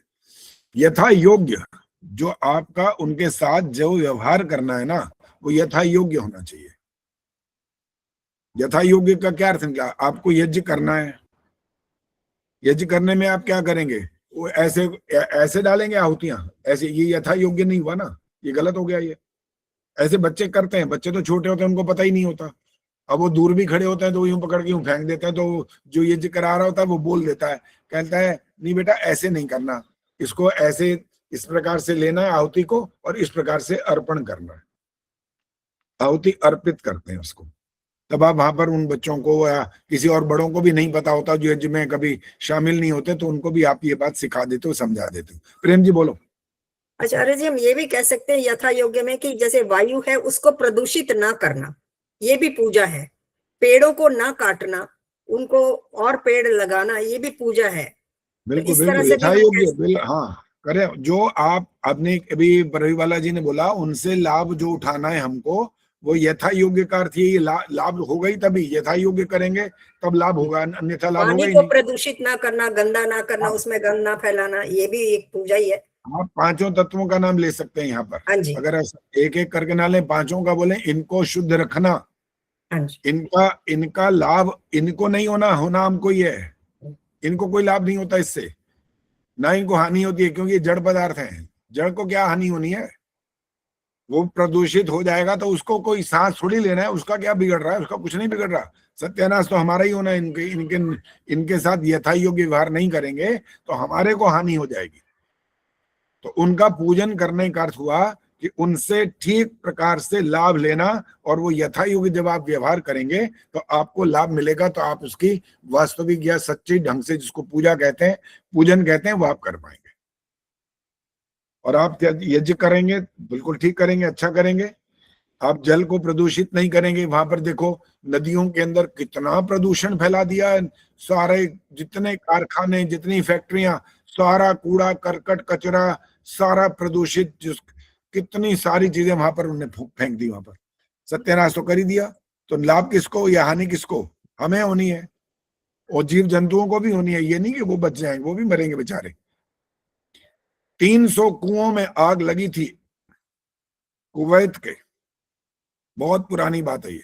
यथा योग्य, जो आपका उनके साथ जो व्यवहार करना है ना, वो यथा योग्य होना चाहिए। यथा योग्य का क्या अर्थ निकला? आपको यज्ञ करना है, यज्ञ करने में आप क्या करेंगे? वो ऐसे डालेंगे आहुतियां, ऐसे, ये यथा योग्य नहीं हुआ ना, ये गलत हो गया। ये ऐसे बच्चे करते हैं, बच्चे तो छोटे होते हैं, उनको पता ही नहीं होता। अब वो दूर भी खड़े होते हैं तो यूं पकड़ के यूं फेंक देते हैं, तो जो यज्ञ करा रहा होता है वो बोल देता है, कहता है नहीं बेटा ऐसे नहीं करना, इसको ऐसे इस प्रकार से लेना है आहुति को, और इस प्रकार से अर्पण करना है। आहुति अर्पित करते हैं उसको। तब आप वहां पर उन बच्चों को या किसी और बड़ों को भी नहीं पता होता, जो यज्ञ में कभी शामिल नहीं होते, तो उनको भी आप ये बात सिखा देते हो, समझा देते हो। प्रेम जी बोलो। आचार्य जी, हम ये भी कह सकते हैं यथा योग्य में कि जैसे वायु है उसको प्रदूषित ना करना, ये भी पूजा है। पेड़ों को ना काटना, उनको और पेड़ लगाना, ये भी पूजा है। बिल्कुल इस तरह बिल्कुल, से यथा भी योग्य, हाँ करें। जो आप अपने अभी रविवाला जी ने बोला, उनसे लाभ जो उठाना है हमको, वो यथा योग्य का अर्थ ये लाभ होगा ही तभी। यथा योग्य करेंगे तब लाभ होगा, अन्यथा लाभ होगा पानी ही को नहीं। प्रदूषित ना करना, गंदा ना करना, उसमें गंद ना फैलाना, ये भी एक पूजा ही है। आप पांचों तत्वों का नाम ले सकते हैं यहाँ पर। हाँ जी। अगर एक एक करके ना लें, पांचों का बोले, इनको शुद्ध रखना, हाँ जी। इनका लाभ इनको नहीं होना हमको ही है। इनको कोई लाभ नहीं होता इससे, ना इनको हानि होती है, क्योंकि ये जड़ पदार्थ हैं। जड़ को क्या हानि होनी है? वो प्रदूषित हो जाएगा तो उसको कोई सांस थोड़ी लेना है, उसका क्या बिगड़ रहा है? उसका कुछ नहीं बिगड़ रहा। सत्यानाश तो हमारा ही होना है। इनके साथ यथा योग्य व्यवहार नहीं करेंगे तो हमारे को हानि हो जाएगी। तो उनका पूजन करने का अर्थ हुआ कि उनसे ठीक प्रकार से लाभ लेना, और वो यथा योग्य जब आप व्यवहार करेंगे तो आपको लाभ मिलेगा। तो आप उसकी वास्तविक या सच्चे ढंग से, जिसको पूजा कहते हैं, पूजन कहते हैं, वो आप कर पाएंगे। और आप यज्ञ करेंगे, बिल्कुल ठीक करेंगे, अच्छा करेंगे। आप जल को प्रदूषित नहीं करेंगे। वहां पर देखो, नदियों के अंदर कितना प्रदूषण फैला दिया है। सारे जितने कारखाने, जितनी फैक्ट्रियां, सारा कूड़ा करकट कचरा सारा प्रदूषित, कितनी सारी चीजें वहां पर उन्होंने फेंक दी। वहां पर सत्यानाश तो कर ही दिया। तो लाभ किसको या हानि किसको? हमें होनी है, और जीव जंतुओं को भी होनी है। ये नहीं कि वो बच जाएंगे, वो भी मरेंगे बेचारे। 300 कुओं में आग लगी थी कुवैत के, बहुत पुरानी बात है ये।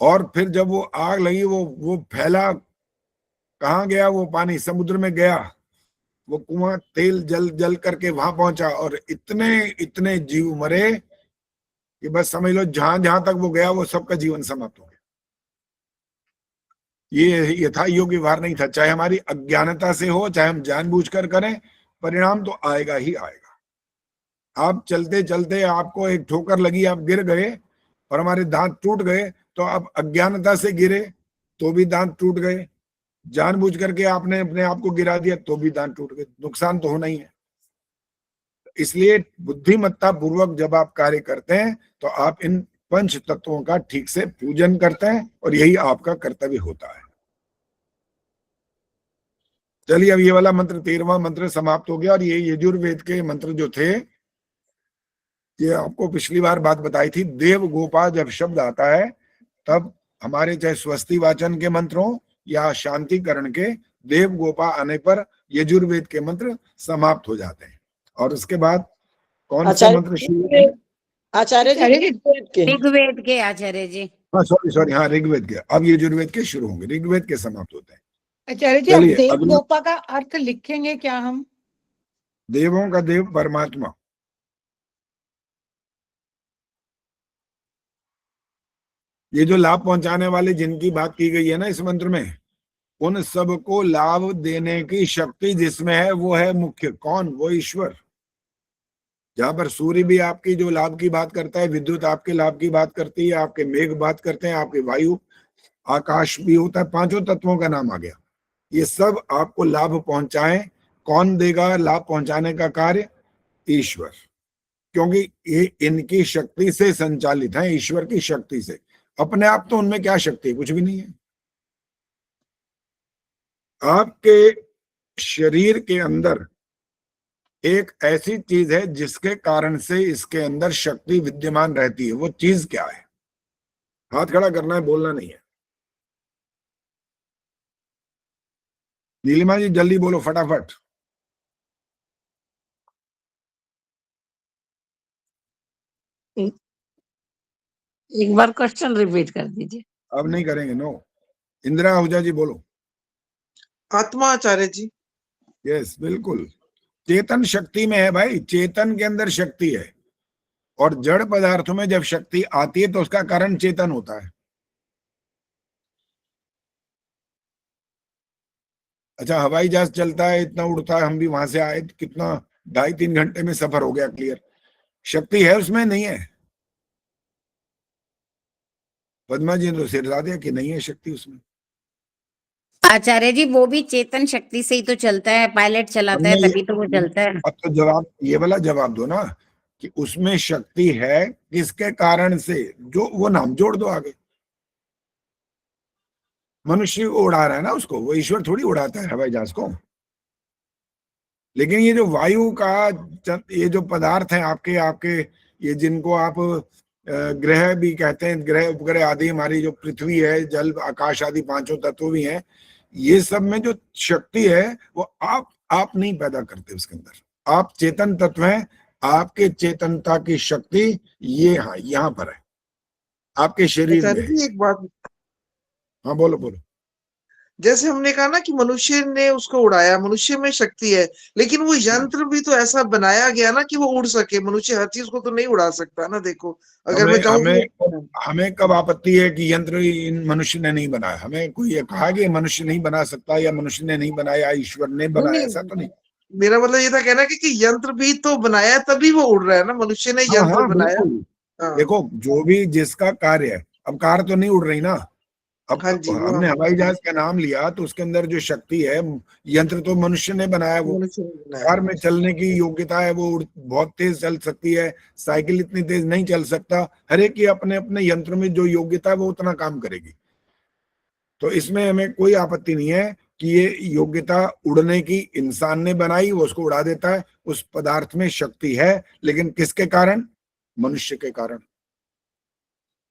और फिर जब वो आग लगी, वो फैला, कहाँ गया वो पानी? समुद्र में गया। वो कुआं तेल जल करके वहां पहुंचा, और इतने जीव मरे कि बस समझ लो, जहां जहां तक वो गया वो सबका जीवन समाप्त हो गया। ये यथा योग्य व्यवहार नहीं था, चाहे हमारी अज्ञानता से हो चाहे हम जानबूझकर करें, परिणाम तो आएगा ही आएगा। आप चलते चलते आपको एक ठोकर लगी, आप गिर गए और हमारे दांत टूट गए, तो आप अज्ञानता से गिरे तो भी दांत टूट गए, जानबूझ करके आपने अपने आप को गिरा दिया तो भी दांत टूट गए, नुकसान तो होना ही है। इसलिए बुद्धिमत्ता पूर्वक जब आप कार्य करते हैं तो आप इन पंच तत्वों का ठीक से पूजन करते हैं और यही आपका कर्तव्य होता है। चलिए, अब ये वाला मंत्र 13वां मंत्र समाप्त हो गया। और ये यजुर्वेद के मंत्र जो थे, ये आपको पिछली बार बात बताई थी, देव गोपा जब शब्द आता है तब हमारे चाहे स्वस्ति वाचन के मंत्रों या शांतिकरण के देव गोपा आने पर यजुर्वेद के मंत्र समाप्त हो जाते हैं। और उसके बाद कौन से मंत्र शुरू हैं? आचार्य जी ऋग्वेद के आचार्य जी। हाँ सॉरी, हाँ ऋग्वेद के, अब यजुर्वेद के शुरू होंगे, ऋग्वेद के समाप्त होते हैं। आचार्य जी, चलिए, देव अगली- गोपा का अर्थ लिखेंगे क्या हम? देवों का देव परमात्मा। ये जो लाभ पहुंचाने वाले जिनकी बात की गई है ना इस मंत्र में, उन सबको लाभ देने की शक्ति जिसमें है वो है मुख्य। कौन? वो ईश्वर। जहां पर सूर्य भी आपकी जो लाभ की बात करता है, विद्युत आपके लाभ की बात करती है, आपके मेघ बात करते हैं, आपके वायु, आकाश भी होता है, पांचों तत्वों का नाम आ गया। ये सब आपको लाभ पहुंचाएं। कौन देगा लाभ पहुंचाने का कार्य? ईश्वर, क्योंकि ये इनकी शक्ति से संचालित है, ईश्वर की शक्ति से। अपने आप तो उनमें क्या शक्ति है? कुछ भी नहीं है। आपके शरीर के अंदर एक ऐसी चीज है जिसके कारण से इसके अंदर शक्ति विद्यमान रहती है। वो चीज क्या है? हाथ खड़ा करना है, बोलना नहीं है। नीलिमा जी जल्दी बोलो, फटाफट। एक बार क्वेश्चन रिपीट कर दीजिए। अब नहीं करेंगे, नो। इंदिरा आहूजा जी बोलो। आत्मा आचार्य जी। यस, बिल्कुल। चेतन शक्ति में है भाई, चेतन के अंदर शक्ति है। और जड़ पदार्थों में जब शक्ति आती है तो उसका कारण चेतन होता है। अच्छा, हवाई जहाज चलता है, इतना उड़ता है, हम भी वहां से आए, कितना 2.5-3 घंटे में सफर हो गया क्लियर। शक्ति है उसमें? नहीं है। पद्मा जी ने तो सिर हिला दिया कि नहीं है शक्ति उसमें। आचार्य जी, वो भी चेतन शक्ति से ही तो चलता है, पायलट चलाता है तभी तो वो चलता है। अब तो जवाब, ये वाला जवाब दो ना कि उसमें शक्ति है किसके कारण से, जो वो नाम जोड़ दो आगे। मनुष्य उड़ा रहा है ना उसको, वो ईश्वर थोड़ी उड़ाता है हवाई जहाज को। लेकिन ये जो वायु का, ये जो पदार्थ हैं आपके ये जिनको आप ग्रह भी कहते हैं, ग्रह उपग्रह आदि, हमारी जो पृथ्वी है, जल, आकाश आदि पांचों तत्व भी हैं, ये सब में जो शक्ति है वो आप नहीं पैदा करते उसके अंदर। आप चेतन तत्व हैं, आपके चेतनता की शक्ति ये यहाँ पर है, आपके शरीर में है। एक बात, हाँ बोलो। जैसे हमने कहा ना कि मनुष्य ने उसको उड़ाया, मनुष्य में शक्ति है, लेकिन वो यंत्र भी तो ऐसा बनाया गया ना कि वो उड़ सके। मनुष्य हर चीज को तो नहीं उड़ा सकता ना। देखो, अगर मैं चाहूँ, हमें कब आपत्ति है कि यंत्र इन मनुष्य ने नहीं बनाया? हमें कोई ये कहा कि मनुष्य नहीं बना सकता या मनुष्य ने नहीं बनाया, ईश्वर ने बनाया, ऐसा तो नहीं। मेरा मतलब ये था कहना कि यंत्र भी तो बनाया तभी वो उड़ रहा है ना। मनुष्य ने यंत्र बनाया। देखो, जो भी जिसका कार्य है, अब कार तो नहीं उड़ रही ना। अब हमने हवाई जहाज का नाम लिया तो उसके अंदर जो शक्ति है, यंत्र तो मनुष्य ने बनाया। वो कार में चलने की योग्यता है, वो बहुत तेज चल सकती है, साइकिल इतनी तेज नहीं चल सकता। हर एक की अपने अपने यंत्र में जो योग्यता है वो उतना काम करेगी। तो इसमें हमें कोई आपत्ति नहीं है कि ये योग्यता उड़ने की इंसान ने बनाई, वो उसको उड़ा देता है। उस पदार्थ में शक्ति है, लेकिन किसके कारण? मनुष्य के कारण।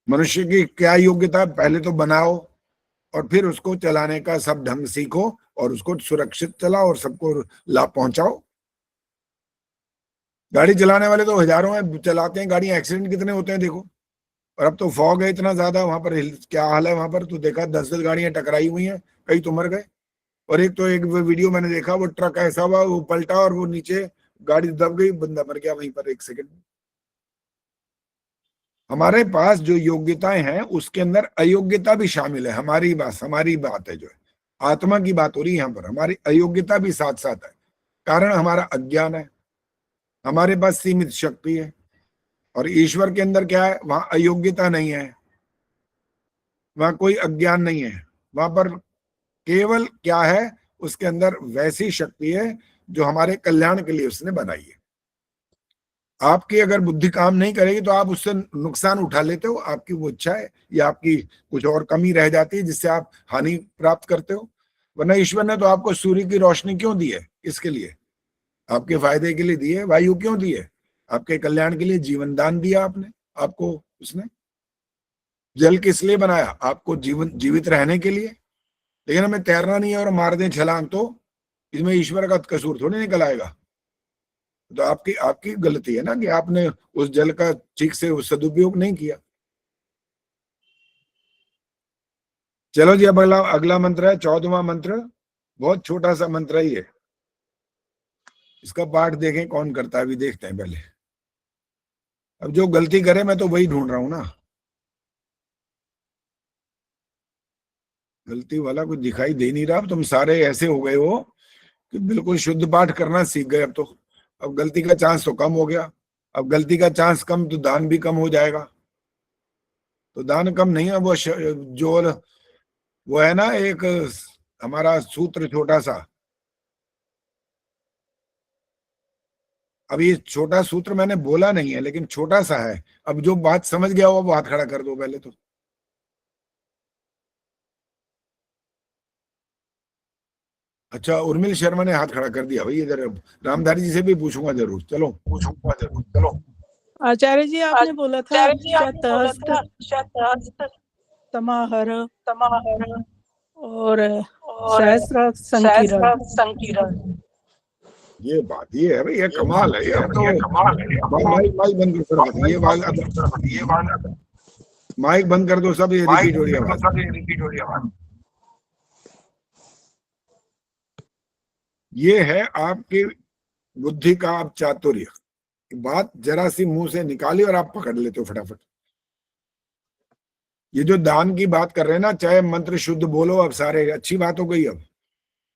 मनुष्य की क्या योग्यता? पहले तो बनाओ और फिर उसको चलाने का सब ढंग सीखो और उसको सुरक्षित चलाओ और सबको लाभ पहुंचाओ। गाड़ी चलाने वाले तो हजारों हैं, चलाते हैं गाड़ियां, एक्सीडेंट कितने होते हैं देखो। और अब तो फॉग है इतना ज्यादा, वहां पर क्या हाल है वहां पर, तो देखा 10-10 गाड़ियां टकराई हुई हैं, कई तो मर गए। और एक वीडियो मैंने देखा, वो ट्रक ऐसा हुआ, वो पलटा और वो नीचे गाड़ी दब गई, बंदा मर गया वहीं पर 1 सेकंड में। हमारे पास जो योग्यताएं हैं उसके अंदर अयोग्यता भी शामिल है। हमारी बात है जो है, आत्मा की बात हो रही है यहाँ पर, हमारी अयोग्यता भी साथ साथ है। कारण हमारा अज्ञान है, हमारे पास सीमित शक्ति है। और ईश्वर के अंदर क्या है, वहां अयोग्यता नहीं है, वहां कोई अज्ञान नहीं है, वहां पर केवल क्या है, उसके अंदर वैसी शक्ति है जो हमारे कल्याण के लिए उसने बनाई है। आपकी अगर बुद्धि काम नहीं करेगी तो आप उससे नुकसान उठा लेते हो, आपकी वो इच्छा है या आपकी कुछ और कमी रह जाती है जिससे आप हानि प्राप्त करते हो। वरना ईश्वर ने तो आपको सूर्य की रोशनी क्यों दी है, इसके लिए, आपके फायदे के लिए दी है। वायु क्यों दी है, आपके कल्याण के लिए। जीवन दान दिया आपने, आपको उसने। जल किस लिए बनाया, आपको जीवित रहने के लिए। लेकिन हमें तैरना नहीं है और मार दें छलांग तो इसमें ईश्वर का कसूर थोड़ी निकल आएगा। तो आपकी गलती है ना कि आपने उस जल का ठीक से सदुपयोग नहीं किया। चलो जी, अब अगला मंत्र है 14वां मंत्र। बहुत छोटा सा मंत्र ही है, इसका पाठ देखें कौन करता है, अभी देखते हैं पहले। अब जो गलती करे मैं तो वही ढूंढ रहा हूं ना, गलती वाला कुछ दिखाई दे नहीं रहा। अब तुम सारे ऐसे हो गए हो कि बिल्कुल शुद्ध पाठ करना सीख गए। अब गलती का चांस तो कम हो गया। अब गलती का चांस कम तो दान भी कम हो जाएगा। तो दान कम नहीं है, वो है ना एक हमारा सूत्र छोटा सा। अब ये छोटा सूत्र मैंने बोला नहीं है लेकिन छोटा सा है। अब जो बात समझ गया हो वो हाथ खड़ा कर दो पहले तो। अच्छा, उर्मिल शर्मा ने हाथ खड़ा कर दिया भाई। इधर रामधारी जी से भी पूछूंगा जरूर, चलो पूछूंगा जरूर, चलो। आचार्य जी आपने बोला था समाहर और सहस्र संकीर्ण। ये बात ये है भाई, ये कमाल है, ये तो माइक बंद करो, ये माइक बंद कर दो सब, ये रिपीट हो रही है। ये है आपकी बुद्धि का आप चातुर्य। बात जरा सी मुंह से निकाली और आप पकड़ लेते हो फटाफट। ये जो दान की बात कर रहे हैं ना, चाहे मंत्र शुद्ध बोलो, अब सारे अच्छी बात हो गई अब,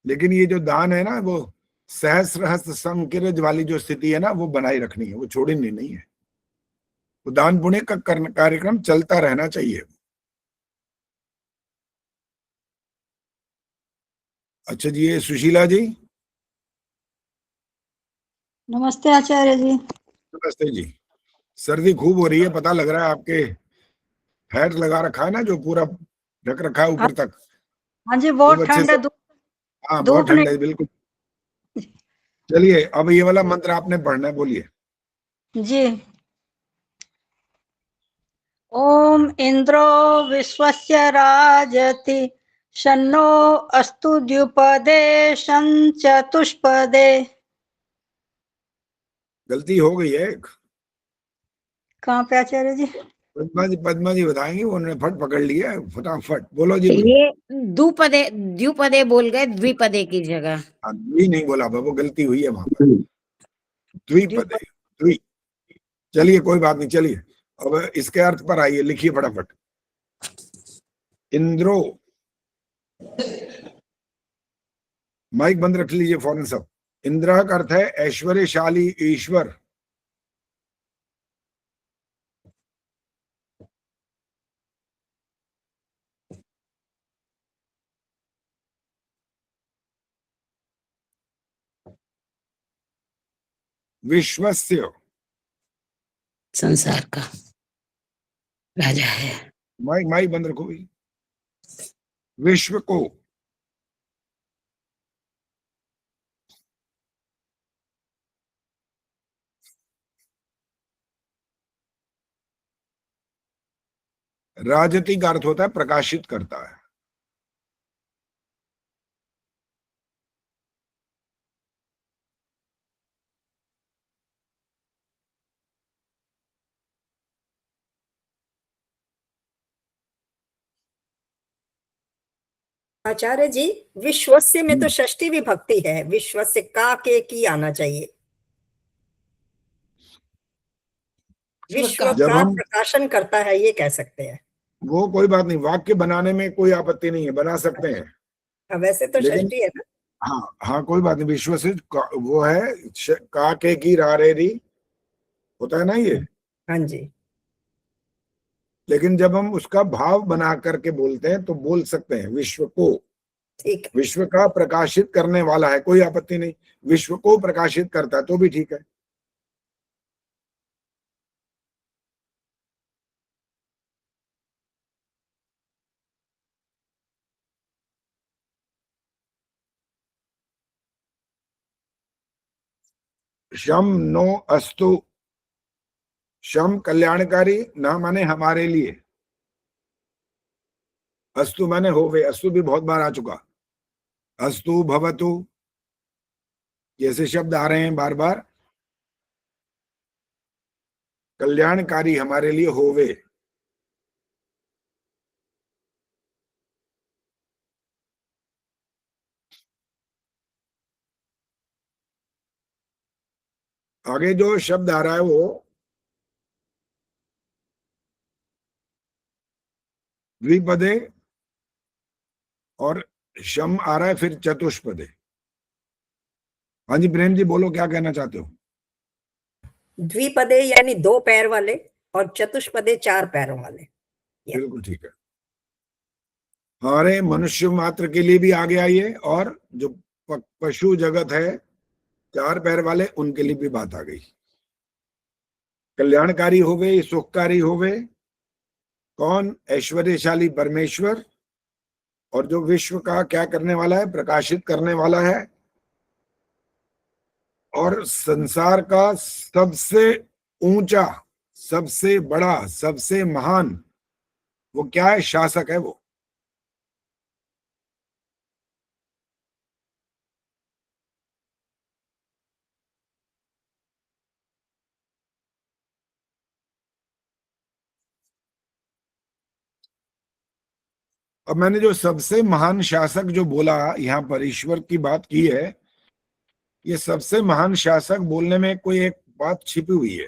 लेकिन ये जो दान है ना, वो सहस्रहस्त संकीर्ज वाली जो स्थिति है ना, वो बनाए रखनी है, वो छोड़नी नहीं है। वो दान पुण्य का कार्यक्रम चलता रहना चाहिए। अच्छा जी, ये सुशीला जी। नमस्ते आचार्य जी। नमस्ते जी। सर्दी खूब हो रही है, पता लग रहा है आपके हैट लगा रखा है ना जो पूरा ढक रखा है ऊपर तक। हाँ जी, बहुत ठंड है। हाँ बहुत ठंड है, बिल्कुल। चलिए, अब ये वाला मंत्र आपने पढ़ना है, बोलिए जी। ओम इंद्रो विश्वस्य राजति शन्नो अस्तु द्विपदे चतुष्पदे। गलती हो गई है एक। कहाँ पे आचार्य जी? पद्मा जी बताएंगे, उन्होंने फट पकड़ लिया है, फटाफट बोलो जी। ये द्विपदे बोल गए, द्विपदे की जगह। द्वि नहीं बोला, वो गलती हुई है वहां पर, द्विपदे, द्वि। चलिए कोई बात नहीं, चलिए अब इसके अर्थ पर आइए, लिखिए फटाफट। इंद्रो, माइक बंद रख लीजिए फौरन सब। इंद्र का अर्थ है ऐश्वर्यशाली ईश्वर। विश्वस्य, संसार का राजा है। माइक बंद रखो भाई। विश्व को, राजति का अर्थ होता है प्रकाशित करता है। आचार्य जी, विश्वस्य में तो षष्ठी विभक्ति है, विश्वस्य का के की आना चाहिए। विश्व जब का हम प्रकाशन करता है, ये कह सकते हैं। वो कोई बात नहीं, वाक्य बनाने में कोई आपत्ति नहीं है, बना सकते हैं। हाँ, वैसे तो लेकिन षष्ठी है ना। हाँ हाँ कोई बात नहीं, विश्व से वो है का के की रा रे री होता है ना ये। हाँ जी। लेकिन जब हम उसका भाव बना करके बोलते हैं तो बोल सकते हैं विश्व को, ठीक, विश्व का प्रकाशित करने वाला है, कोई आपत्ति नहीं। विश्व को प्रकाशित करता है तो भी ठीक है। शम नो अस्तु, शम कल्याणकारी, न माने हमारे लिए, अस्तु माने होवे। अस्तु भी बहुत बार आ चुका, अस्तु भवतु, जैसे शब्द आ रहे हैं बार बार। कल्याणकारी हमारे लिए होवे। आगे जो शब्द आ रहा है वो द्विपदे और शम आ रहा है फिर चतुष्पदे। हाँ जी प्रेम जी बोलो, क्या कहना चाहते हो? द्विपदे यानी 2 पैर वाले और चतुष्पदे 4 पैरों वाले। बिल्कुल ठीक है। हमारे मनुष्य मात्र के लिए भी आ गया ये, और जो पशु जगत है 4 पैर वाले, उनके लिए भी बात आ गई। कल्याणकारी होवे, सुखकारी होवे, कौन? ऐश्वर्यशाली परमेश्वर, और जो विश्व का क्या करने वाला है? प्रकाशित करने वाला है। और संसार का सबसे ऊंचा, सबसे बड़ा, सबसे महान वो क्या है? शासक है वो। अब मैंने जो सबसे महान शासक जो बोला, यहां पर ईश्वर की बात की है, ये सबसे महान शासक बोलने में कोई एक बात छिपी हुई है।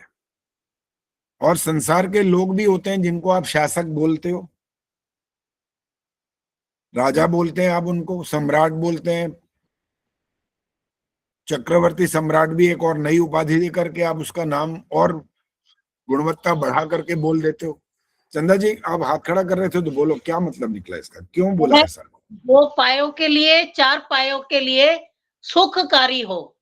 और संसार के लोग भी होते हैं जिनको आप शासक बोलते हो, राजा बोलते हैं आप उनको, सम्राट बोलते हैं, चक्रवर्ती सम्राट भी एक और नई उपाधि दे करके आप उसका नाम और गुणवत्ता बढ़ा करके बोल देते हो। चंदा जी आप हाथ खड़ा कर रहे थे तो बोलो, क्या मतलब निकला इसका, क्यों बोला ऐसा? 2 पायों के लिए, 4 पायों के लिए सुखकारी हो।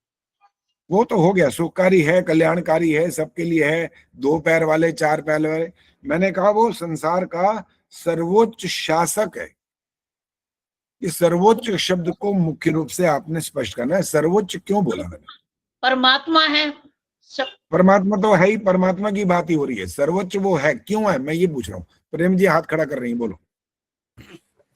वो तो हो गया, सुखकारी है, कल्याणकारी है, सबके लिए है, 2 पैर वाले, 4 पैर वाले। मैंने कहा वो संसार का सर्वोच्च शासक है। इस सर्वोच्च शब्द को मुख्य रूप से आपने स्पष्ट करना है। सर्वोच्च क्यों बोला मैंने? परमात्मा है। परमात्मा तो है ही, परमात्मा की बात ही हो रही है। सर्वोच्च वो है, क्यों है मैं ये पूछ रहा हूँ। प्रेम जी हाथ खड़ा कर रही हैं, बोलो।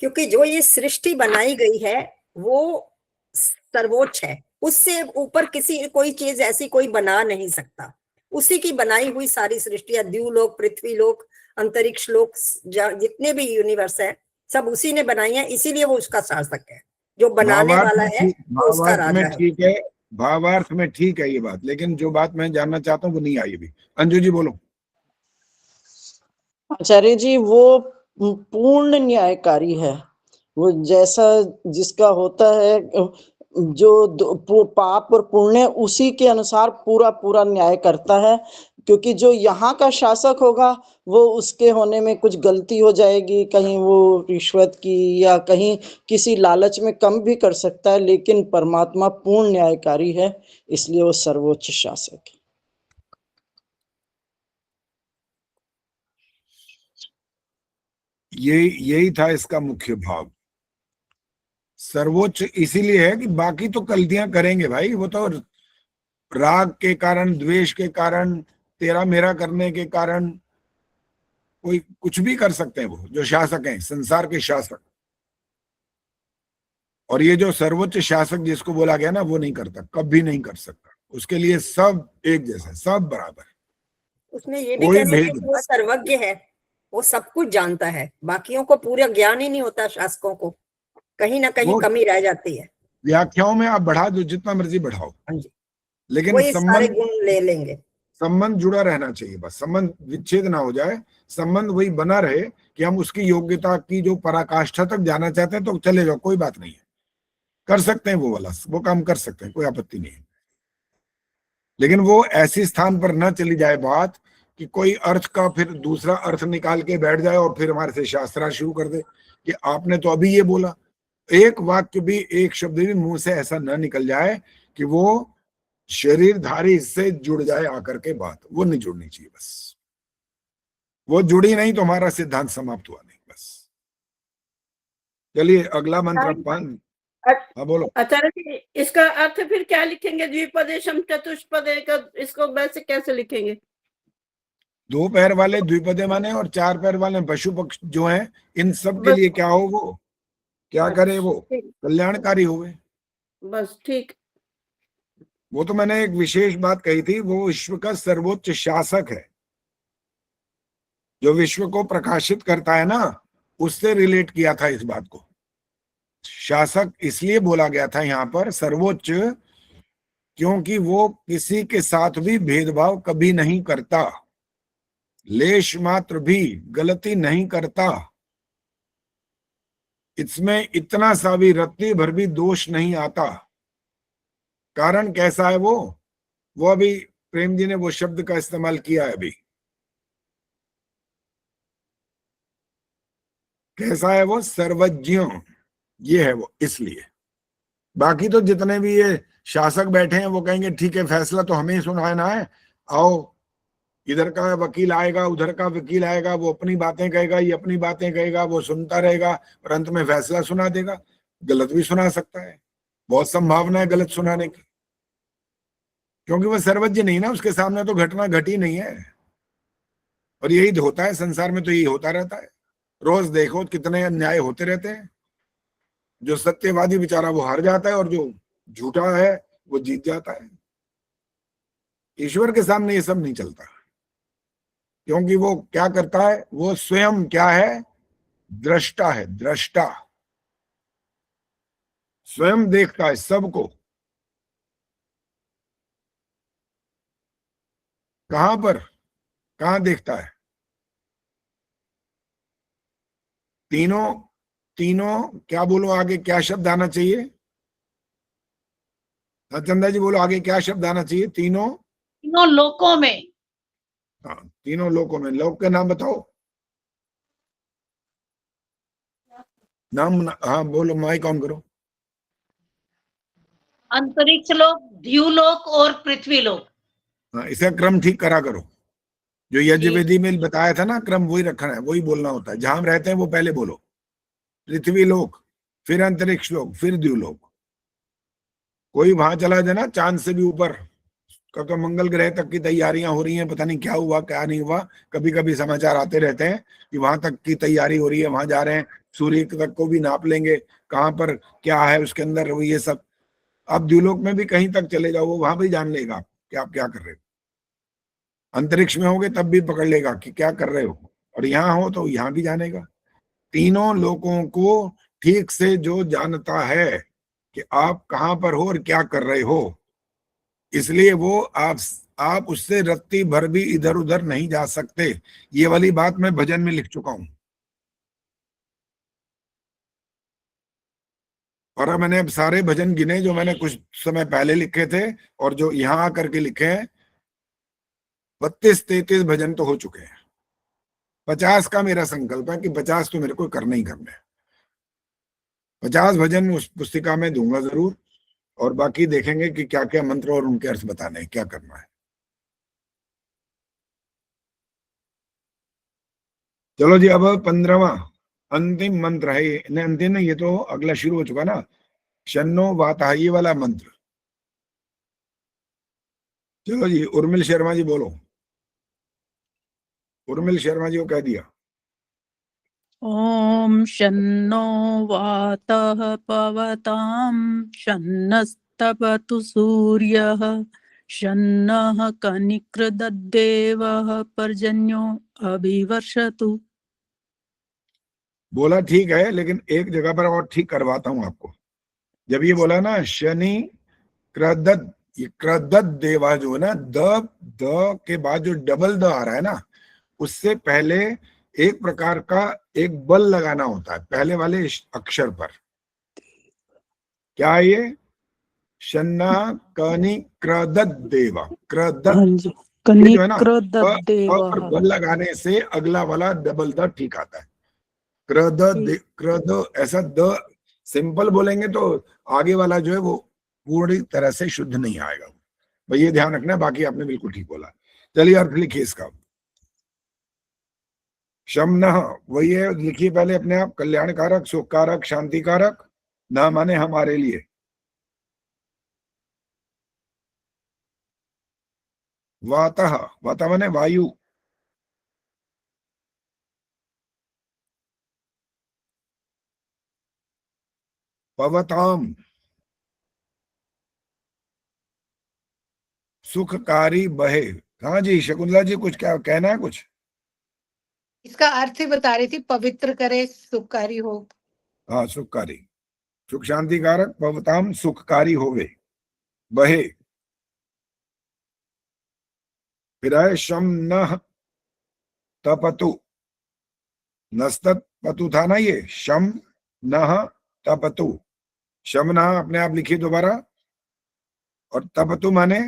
क्योंकि जो ये सृष्टि बनाई गई है वो सर्वोच्च है, उससे ऊपर किसी कोई चीज ऐसी कोई बना नहीं सकता। उसी की बनाई हुई सारी सृष्टियां, द्यूलोक, पृथ्वी लोक, अंतरिक्ष लोक, जितने भी यूनिवर्स है सब उसी ने बनाई है, इसीलिए वो उसका शासक है। जो बनाने वाला है वो उसका राजा है। ठीक है, भावार्थ में ठीक है ये बात, लेकिन जो बात मैं जानना चाहता हूँ वो नहीं आई अभी। अंजू जी बोलो। आचार्य जी वो पूर्ण न्यायकारी है। वो जैसा जिसका होता है, जो पाप और पुण्य, उसी के अनुसार पूरा पूरा न्याय करता है। क्योंकि जो यहाँ का शासक होगा वो उसके होने में कुछ गलती हो जाएगी, कहीं वो रिश्वत की या कहीं किसी लालच में कम भी कर सकता है, लेकिन परमात्मा पूर्ण न्यायकारी है, इसलिए वो सर्वोच्च शासक है। यही था इसका मुख्य भाव। सर्वोच्च इसीलिए है कि बाकी तो गलतियां करेंगे भाई, वो तो राग के कारण, द्वेष के कारण, तेरा मेरा करने के कारण कोई कुछ भी कर सकते हैं। वो जो शासक हैं, संसार के शासक। और ये जो सर्वोच्च शासक जिसको बोला गया ना, वो नहीं करता, कभी नहीं कर सकता। उसके लिए सब एक जैसा, सब बराबर है। उसमें ये भी कह सकते हैं कि वो सर्वज्ञ है, वो सब कुछ जानता है। बाकियों को पूरा ज्ञान ही नहीं होता, शासकों को कहीं ना कहीं कमी रह जाती है। व्याख्याओं में आप बढ़ा दो, जितना मर्जी बढ़ाओ, हाँ जी, लेकिन वही सारे संबंध गुण ले लेंगे। संबंध जुड़ा रहना चाहिए, बस संबंध विच्छेद ना हो जाए, संबंध वही बना रहे कि हम उसकी योग्यता की जो पराकाष्ठा तक जाना चाहते हैं तो चले जाओ, कोई बात नहीं है, कर सकते हैं वो वाला, वो काम कर सकते हैं, कोई आपत्ति नहीं है। लेकिन वो ऐसे स्थान पर न चली जाए बात कि कोई अर्थ का फिर दूसरा अर्थ निकाल के बैठ जाए और फिर हमारे से शास्त्रार्थ शुरू कर दे कि आपने तो अभी ये बोला। एक वाक्य भी, एक शब्द भी मुंह से ऐसा न निकल जाए कि वो शरीरधारी से जुड़ जाए आकर के बात, वो नहीं जुड़नी चाहिए। बस वो जुड़ी नहीं तो हमारा सिद्धांत समाप्त हुआ नहीं। बस चलिए अगला मंत्र। हाँ बोलो। आचार्य जी, इसका अर्थ फिर क्या लिखेंगे? द्विपदेशम चतुष्पदे का इसको वैसे कैसे लिखेंगे? 2 पैर वाले द्विपदे माने और 4 पैर वाले पशु पक्षी जो हैं, इन सब के लिए क्या हो, वो क्या करे, वो कल्याणकारी होवे। बस ठीक। वो तो मैंने एक विशेष बात कही थी, वो विश्व का सर्वोच्च शासक है, जो विश्व को प्रकाशित करता है ना, उससे रिलेट किया था इस बात को। शासक इसलिए बोला गया था यहाँ पर सर्वोच्च, क्योंकि वो किसी के साथ भी भेदभाव कभी नहीं करता, लेश मात्र भी गलती नहीं करता, इसमें इतना सा भी रत्ती भर भी दोष नहीं आता। कारण कैसा है वो अभी प्रेम जी ने वो शब्द का इस्तेमाल किया है अभी। कैसा है वो? सर्वज्ञ, ये है वो। इसलिए बाकी तो जितने भी ये शासक बैठे हैं वो कहेंगे ठीक है, फैसला तो हमें ही सुनाना है, आओ इधर का वकील आएगा, उधर का वकील आएगा, वो अपनी बातें कहेगा, ये अपनी बातें कहेगा, वो सुनता रहेगा और अंत में फैसला सुना देगा। गलत भी सुना सकता है, बहुत संभावना है गलत सुनाने की, क्योंकि वो सर्वज्ञ नहीं ना, उसके सामने तो घटना घटी नहीं है। और यही होता है संसार में, तो यही होता रहता है। रोज देखो कितने अन्याय होते रहते हैं। जो सत्यवादी बेचारा वो हार जाता है और जो झूठा है वो जीत जाता है। ईश्वर के सामने ये सब नहीं चलता, क्योंकि वो क्या करता है, वो स्वयं क्या है? दृष्टा है, दृष्टा, स्वयं देखता है सबको। कहां पर, कहां देखता है? तीनों क्या बोलो आगे, क्या शब्द आना चाहिए? चंदा जी बोलो आगे क्या शब्द आना चाहिए? तीनों लोकों में। हाँ, तीनों लोकों में। लोक के नाम बताओ, नाम। हाँ बोलो, माइक ऑन करो। अंतरिक्ष लोक, द्युलोक और पृथ्वी लोक। हाँ, इसका क्रम ठीक करा करो। जो यजुर्वेदी में बताया था ना क्रम, वही रखना है, वही बोलना होता है। जहां हम रहते हैं वो पहले बोलो, पृथ्वी लोक, फिर अंतरिक्ष लोक, फिर द्युलोक। कोई वहां चला जाए ना चांद से भी ऊपर, कब तो मंगल ग्रह तक की तैयारियां हो रही हैं, पता नहीं क्या हुआ क्या नहीं हुआ। कभी कभी समाचार आते रहते हैं कि वहां तक की तैयारी हो रही है, वहां जा रहे हैं, सूर्य तक को भी नाप लेंगे, कहाँ पर क्या है उसके अंदर, ये सब। अब द्युलोक में भी कहीं तक चले जाओ, वो वहां भी जान लेगा कि आप क्या कर रहे हो। अंतरिक्ष में होगे तब भी पकड़ लेगा कि क्या कर रहे हो, और यहाँ हो तो यहाँ भी जानेगा। तीनों लोगों को ठीक से जो जानता है कि आप कहाँ पर हो और क्या कर रहे हो, इसलिए वो आप उससे रत्ती भर भी इधर उधर नहीं जा सकते। ये वाली बात मैं भजन में लिख चुका हूं। और अब मैंने सारे भजन गिने जो मैंने कुछ समय पहले लिखे थे और जो यहां आकर के लिखे हैं, 32-33 भजन तो हो चुके हैं। 50 का मेरा संकल्प है कि 50 तो मेरे को करना ही करना है। 50 भजन उस पुस्तिका में दूंगा जरूर, और बाकी देखेंगे कि क्या क्या मंत्र और उनके अर्थ बताने हैं, क्या करना है। चलो जी, अब 15वां अंतिम मंत्र है। नहीं अंतिम नहीं, ये तो अगला शुरू हो चुका ना, शन्नो वाता, ये वाला मंत्र। चलो जी, उर्मिल शर्मा जी बोलो। उर्मिल शर्मा जी को कह दिया। ओम शन्नो वातः पवतां शन्नस्तपतु सूर्यः शन्नः कनिकृदद्देवः पर्जन्यो अभिवर्षतु। बोला ठीक है, लेकिन एक जगह पर और ठीक करवाता हूं आपको। जब ये बोला ना शनि क्रदद ये क्रदत देवा जो है ना, द के बाद जो डबल द आ रहा है ना, उससे पहले एक प्रकार का एक बल लगाना होता है पहले वाले अक्षर पर। क्या है ये? शन्ना कनी क्रदत देवा, क्रदत ये जो है ना, पर बल लगाने से अगला वाला डबल द ठीक आता है। क्रद ऐसा द सिंपल बोलेंगे तो आगे वाला जो है वो पूरी तरह से शुद्ध नहीं आएगा। भाई ये ध्यान रखना, बाकी आपने बिल्कुल ठीक बोला। चलिए अर्थ लिखिए इसका। शमनः वही है, लिखिए पहले अपने आप। कल्याणकारक, सुखकारक, शांतिकारक। न माने हमारे लिए। वातः, वाता माने वायु। पवताम सुखकारी बहे। हाँ जी शकुंतला जी, कुछ क्या कहना है? कुछ इसका अर्थ ही बता रही थी, पवित्र करे, सुखकारी हो। हाँ, सुखकारी, सुख शांतिकारक। पवताम सुखकारी होवे, बहे। फिर आए शम न तपतु। नस्तत पतु था ना ये, शम न तपतु। शम न अपने आप लिखिए दोबारा, और तपतु माने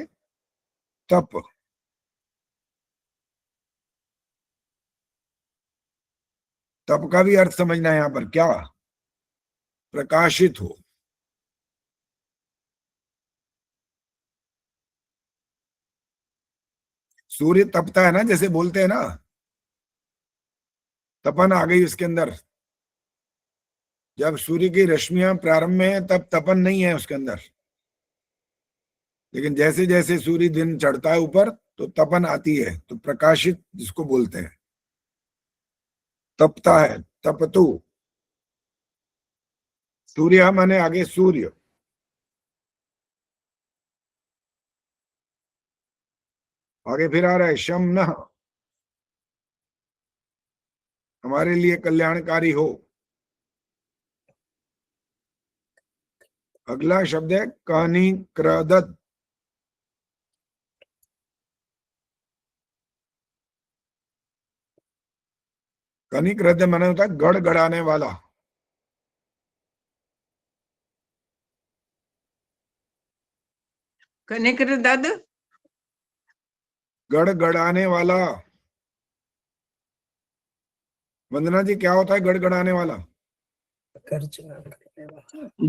तप। तप का भी अर्थ समझना है यहाँ पर। क्या? प्रकाशित हो। सूर्य तपता है ना, जैसे बोलते हैं ना, तपन आ गई उसके अंदर। जब सूर्य की रश्मियां प्रारंभ में है तब तपन नहीं है उसके अंदर, लेकिन जैसे जैसे सूर्य दिन चढ़ता है ऊपर तो तपन आती है। तो प्रकाशित जिसको बोलते हैं, तपता है, तपतु। सूर्य माने आगे सूर्य। आगे फिर आ रहा है शम न, हमारे लिए कल्याणकारी हो। अगला शब्द है कनी क्रदत। कनी क्रदत माने होता है गड़गड़ाने वाला। कनिक्रदद, गड़गड़ाने वाला। वंदना जी, क्या होता है गड़गड़ाने वाला?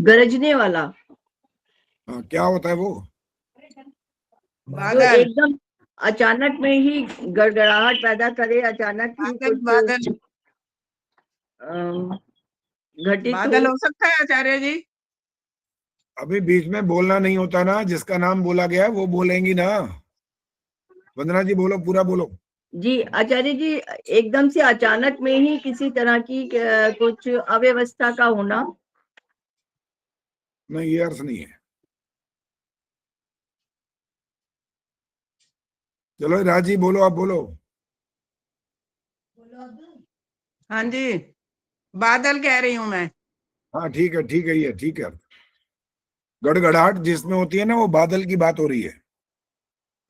गरजने वाला। हाँ, क्या होता है वो? जो एकदम अचानक में ही गड़गड़ाहट पैदा करे, अचानक ही कुछ बादल घटित बादल हो सकता है आचार्य जी। अभी बीच में बोलना नहीं होता ना, जिसका नाम बोला गया है वो बोलेंगी ना। वंदना जी बोलो, पूरा बोलो। जी आचार्य जी, एकदम से अचानक में ही किसी तरह की कुछ अव्यवस्था का होना। नहीं, ये अर्थ नहीं है। चलो राजी बोलो, आप बोलो। हाँ जी, बादल कह रही हूं मैं। हाँ ठीक है, ठीक है, ये ठीक है। गड़गड़ाहट जिसमें होती है ना, वो बादल की बात हो रही है।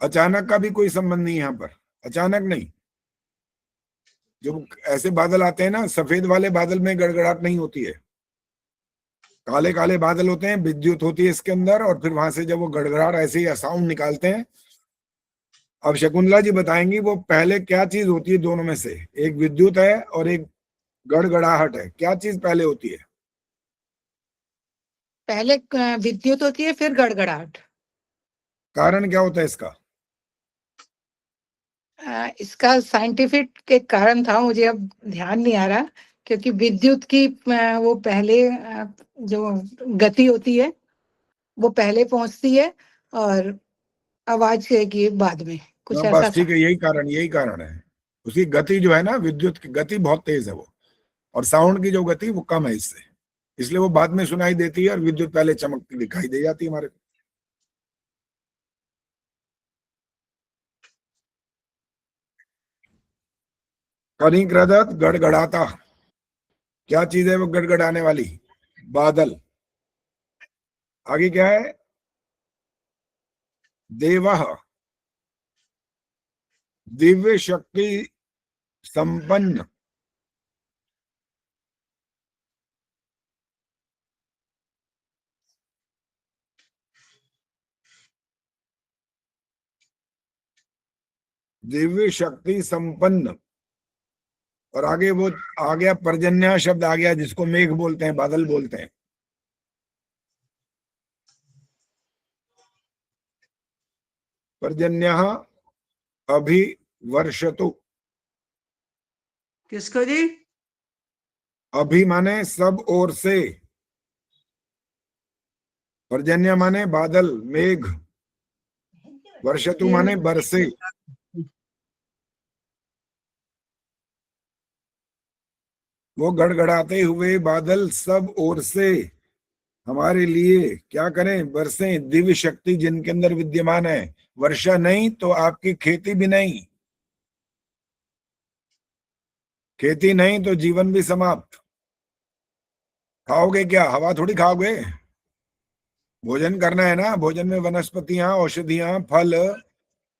अचानक का भी कोई संबंध नहीं है यहाँ पर, अचानक नहीं। जब ऐसे बादल आते हैं ना, सफेद वाले बादल में गड़गड़ाहट नहीं होती है। काले काले बादल होते हैं, विद्युत होती है इसके अंदर, और फिर वहां से जब वो गड़गड़ाहट ऐसे ही साउंड निकालते हैं। अब शकुंतला जी बताएंगी वो पहले क्या चीज होती है दोनों में से। एक विद्युत है और एक गड़गड़ाहट है। क्या चीज पहले होती है? पहले विद्युत होती है, फिर गड़गड़ाहट। कारण क्या होता है इसका? इसका साइंटिफिक एक कारण था, मुझे अब ध्यान नहीं आ रहा, क्योंकि विद्युत की वो पहले जो गति होती है वो पहले पहुंचती है, और आवाज की बाद में कुछ ऐसा बस ठीक है, यही कारण है। उसकी गति जो है ना, विद्युत की गति बहुत तेज है वो, और साउंड की जो गति वो कम है इससे, इसलिए वो बाद में सुनाई देती है, और विद्युत पहले चमकती दिखाई दे जाती है हमारे को। कनिक्रदत, गड़गड़ाता। क्या चीज है वो गड़गड़ाने वाली? बादल। आगे क्या है? देवः दिव्य शक्ति संपन्न, दिव्य शक्ति संपन्न। और आगे वो आ गया पर्जन्य शब्द आ गया, जिसको मेघ बोलते हैं, बादल बोलते हैं। पर्जन्य अभिवर्षतु। किसको जी? अभि माने सब ओर से, पर्जन्य माने बादल मेघ, वर्षतु माने बरसे। वो गड़गड़ाते हुए बादल सब ओर से हमारे लिए क्या करें? बरसें। दिव्य शक्ति जिनके अंदर विद्यमान है। वर्षा नहीं तो आपकी खेती भी नहीं, खेती नहीं तो जीवन भी समाप्त। खाओगे क्या? हवा थोड़ी खाओगे। भोजन करना है ना। भोजन में वनस्पतियां, औषधियां, फल,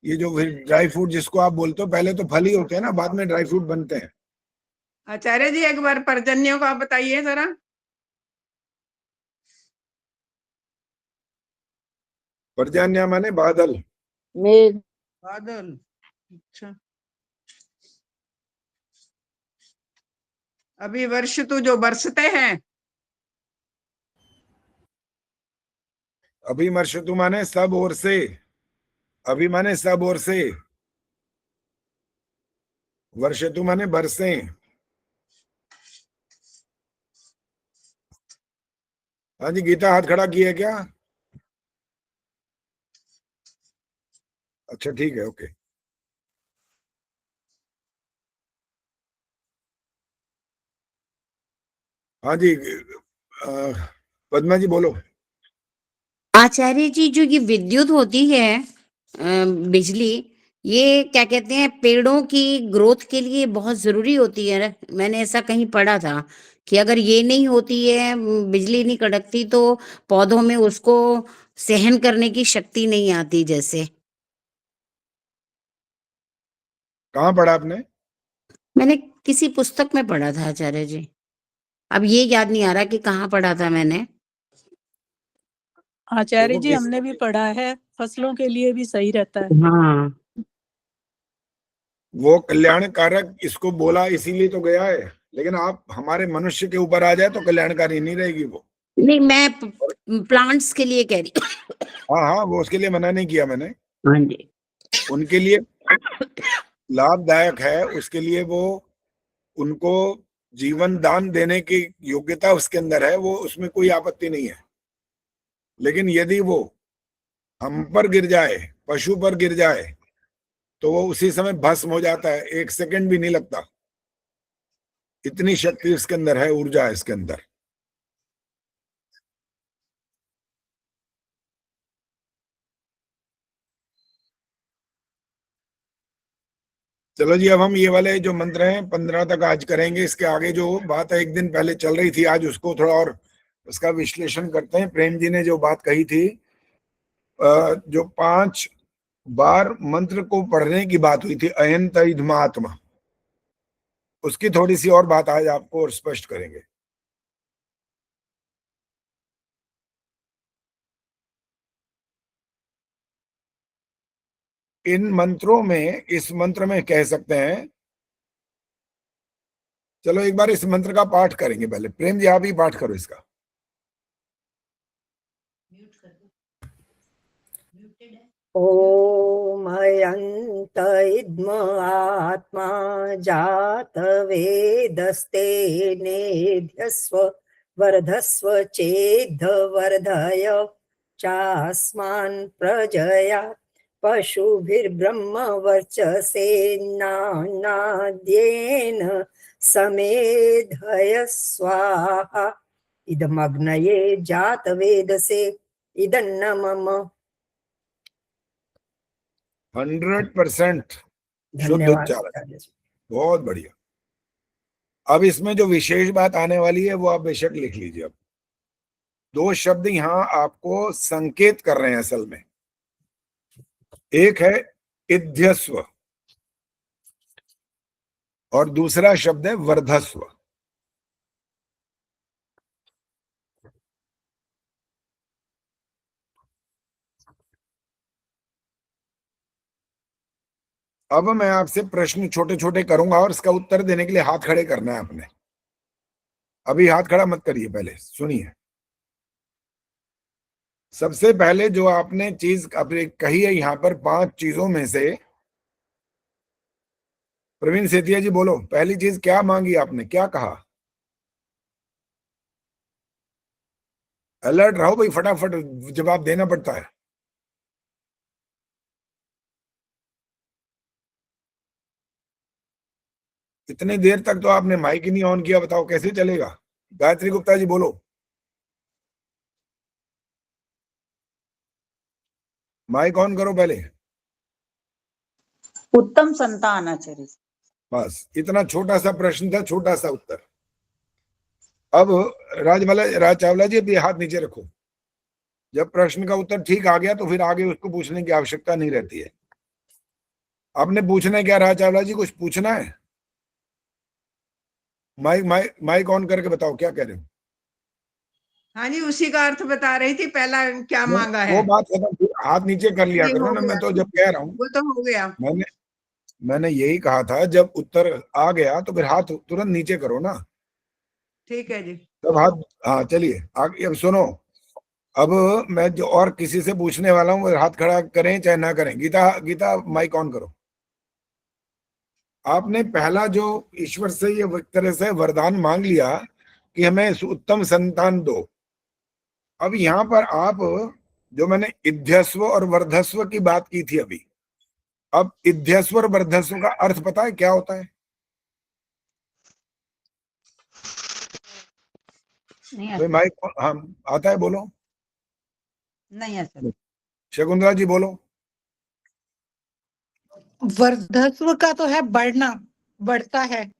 ये जो ड्राई फ्रूट जिसको आप बोलते हो, पहले तो फल ही होते हैं ना, बाद में ड्राई फ्रूट बनते हैं। आचार्य जी एक बार पर्जन्यों को आप बताइए जरा। पर्जन्य माने बादल, मेघ, बादल। अच्छा, अभी वर्ष तो जो बरसते हैं। अभिमर्षतु माने सब ओर से, अभी माने सब ओर से, वर्षतु माने बरसे। हाँ जी, गीता हाथ खड़ा किए क्या? अच्छा ठीक है, ओके। हाँ जी, पद्मा जी बोलो। आचार्य जी, जो ये विद्युत होती है, बिजली, ये क्या कहते हैं, पेड़ों की ग्रोथ के लिए बहुत जरूरी होती है। मैंने ऐसा कहीं पढ़ा था कि अगर ये नहीं होती है, बिजली नहीं कड़कती, तो पौधों में उसको सहन करने की शक्ति नहीं आती। जैसे कहाँ पढ़ा आपने? मैंने किसी पुस्तक में पढ़ा था आचार्य जी, अब ये याद नहीं आ रहा कि कहाँ पढ़ा था मैंने। आचार्य देखो जी किस, हमने भी पढ़ा है, फसलों के लिए भी सही रहता है। हाँ, वो कल्याणकारक इसको बोला इसीलिए तो गया है, लेकिन आप हमारे मनुष्य के ऊपर आ जाए तो कल्याणकारी नहीं रहेगी वो। नहीं, मैं प्लांट्स के लिए कह रही। हाँ हाँ, वो उसके लिए मना नहीं किया मैंने। हाँ जी, उनके लिए लाभदायक है, उसके लिए वो, उनको जीवन दान देने की योग्यता उसके अंदर है, वो उसमें कोई आपत्ति नहीं है। लेकिन यदि वो हम पर गिर जाए, पशु पर गिर जाए, तो वो उसी समय भस्म हो जाता है, 1 सेकंड भी नहीं लगता। इतनी शक्ति उसके अंदर है, ऊर्जा है इसके अंदर। चलो जी, अब हम ये वाले जो मंत्र हैं 15 तक आज करेंगे। इसके आगे जो बात है, एक दिन पहले चल रही थी, आज उसको थोड़ा और उसका विश्लेषण करते हैं। प्रेम जी ने जो बात कही थी, जो 5 बार मंत्र को पढ़ने की बात हुई थी, अयंत इधमात्मा, उसकी थोड़ी सी और बात आज आपको और स्पष्ट करेंगे। इन मंत्रों में, इस मंत्र में कह सकते हैं, चलो एक बार इस मंत्र का पाठ करेंगे पहले। प्रेम जी आप ही पाठ करो इसका। ओम अयंत इद्म आत्मा जात वेदस्ते नेभ्यस्व वर्धस्व चेद्ध वर्धय चास्मान् प्रजया पशुभिर्ब्रह्म वर्चसेनाद्येन समेधय स्वाहा इदमग्नये जात वेदसे इदन्न मम। 100% शुद्ध धन्यवाद उच्चारण, आचार्य जी। बहुत बढ़िया। अब इसमें जो विशेष बात आने वाली है वो आप बेशक लिख लीजिए। अब 2 शब्द यहाँ आपको संकेत कर रहे हैं असल में। एक है इध्यस्व और दूसरा शब्द है वर्धस्व। अब मैं आपसे प्रश्न छोटे छोटे करूंगा और इसका उत्तर देने के लिए हाथ खड़े करना है आपने। अभी हाथ खड़ा मत करिए, पहले सुनिए। सबसे पहले जो आपने चीज अपनी कही है यहां पर 5 चीजों में से, प्रवीण सेतिया जी बोलो, पहली चीज क्या मांगी आपने, क्या कहा? अलर्ट रहो भाई, फटाफट जवाब देना पड़ता है। इतनी देर तक तो आपने माइक ही नहीं ऑन किया, बताओ कैसे चलेगा? गायत्री गुप्ता जी बोलो, माइक ऑन करो पहले। उत्तम संतान आचार्य जी। बस इतना छोटा सा प्रश्न था, छोटा सा उत्तर। अब राज चावला जी अभी हाथ नीचे रखो। जब प्रश्न का उत्तर ठीक आ गया तो फिर आगे उसको पूछने की आवश्यकता नहीं रहती है। आपने पूछना है क्या राज चावला जी, कुछ पूछना है? माइक ऑन करके बताओ क्या कह रहे हो। हाँ जी, उसी का अर्थ बता रही थी, पहला क्या मांगा है। वो बात खत्म, हाथ नीचे कर लिया करो ना। मैं तो जब कह रहा हूँ वो तो हो गया। मैंने यही कहा था, जब उत्तर आ गया तो फिर हाथ तुरंत नीचे करो ना। ठीक है जी। तब हाथ, हाँ चलिए आगे। अब सुनो, अब मैं जो और किसी से पूछने वाला हूँ हाथ खड़ा करें चाहे ना करें। गीता माइक ऑन करो। आपने पहला जो ईश्वर से ये एक तरह से वरदान मांग लिया कि हमें उत्तम संतान दो। अब यहाँ पर आप जो मैंने इध्यस्व और वर्धस्व की बात की थी अभी, अब इध्यस्व और वर्धस्व का अर्थ पता है क्या होता है? नहीं माइक, हाँ आता है, बोलो। नहीं आता। शकुंतला जी बोलो। वर्धस्व का तो है बढ़ना, बढ़ता है।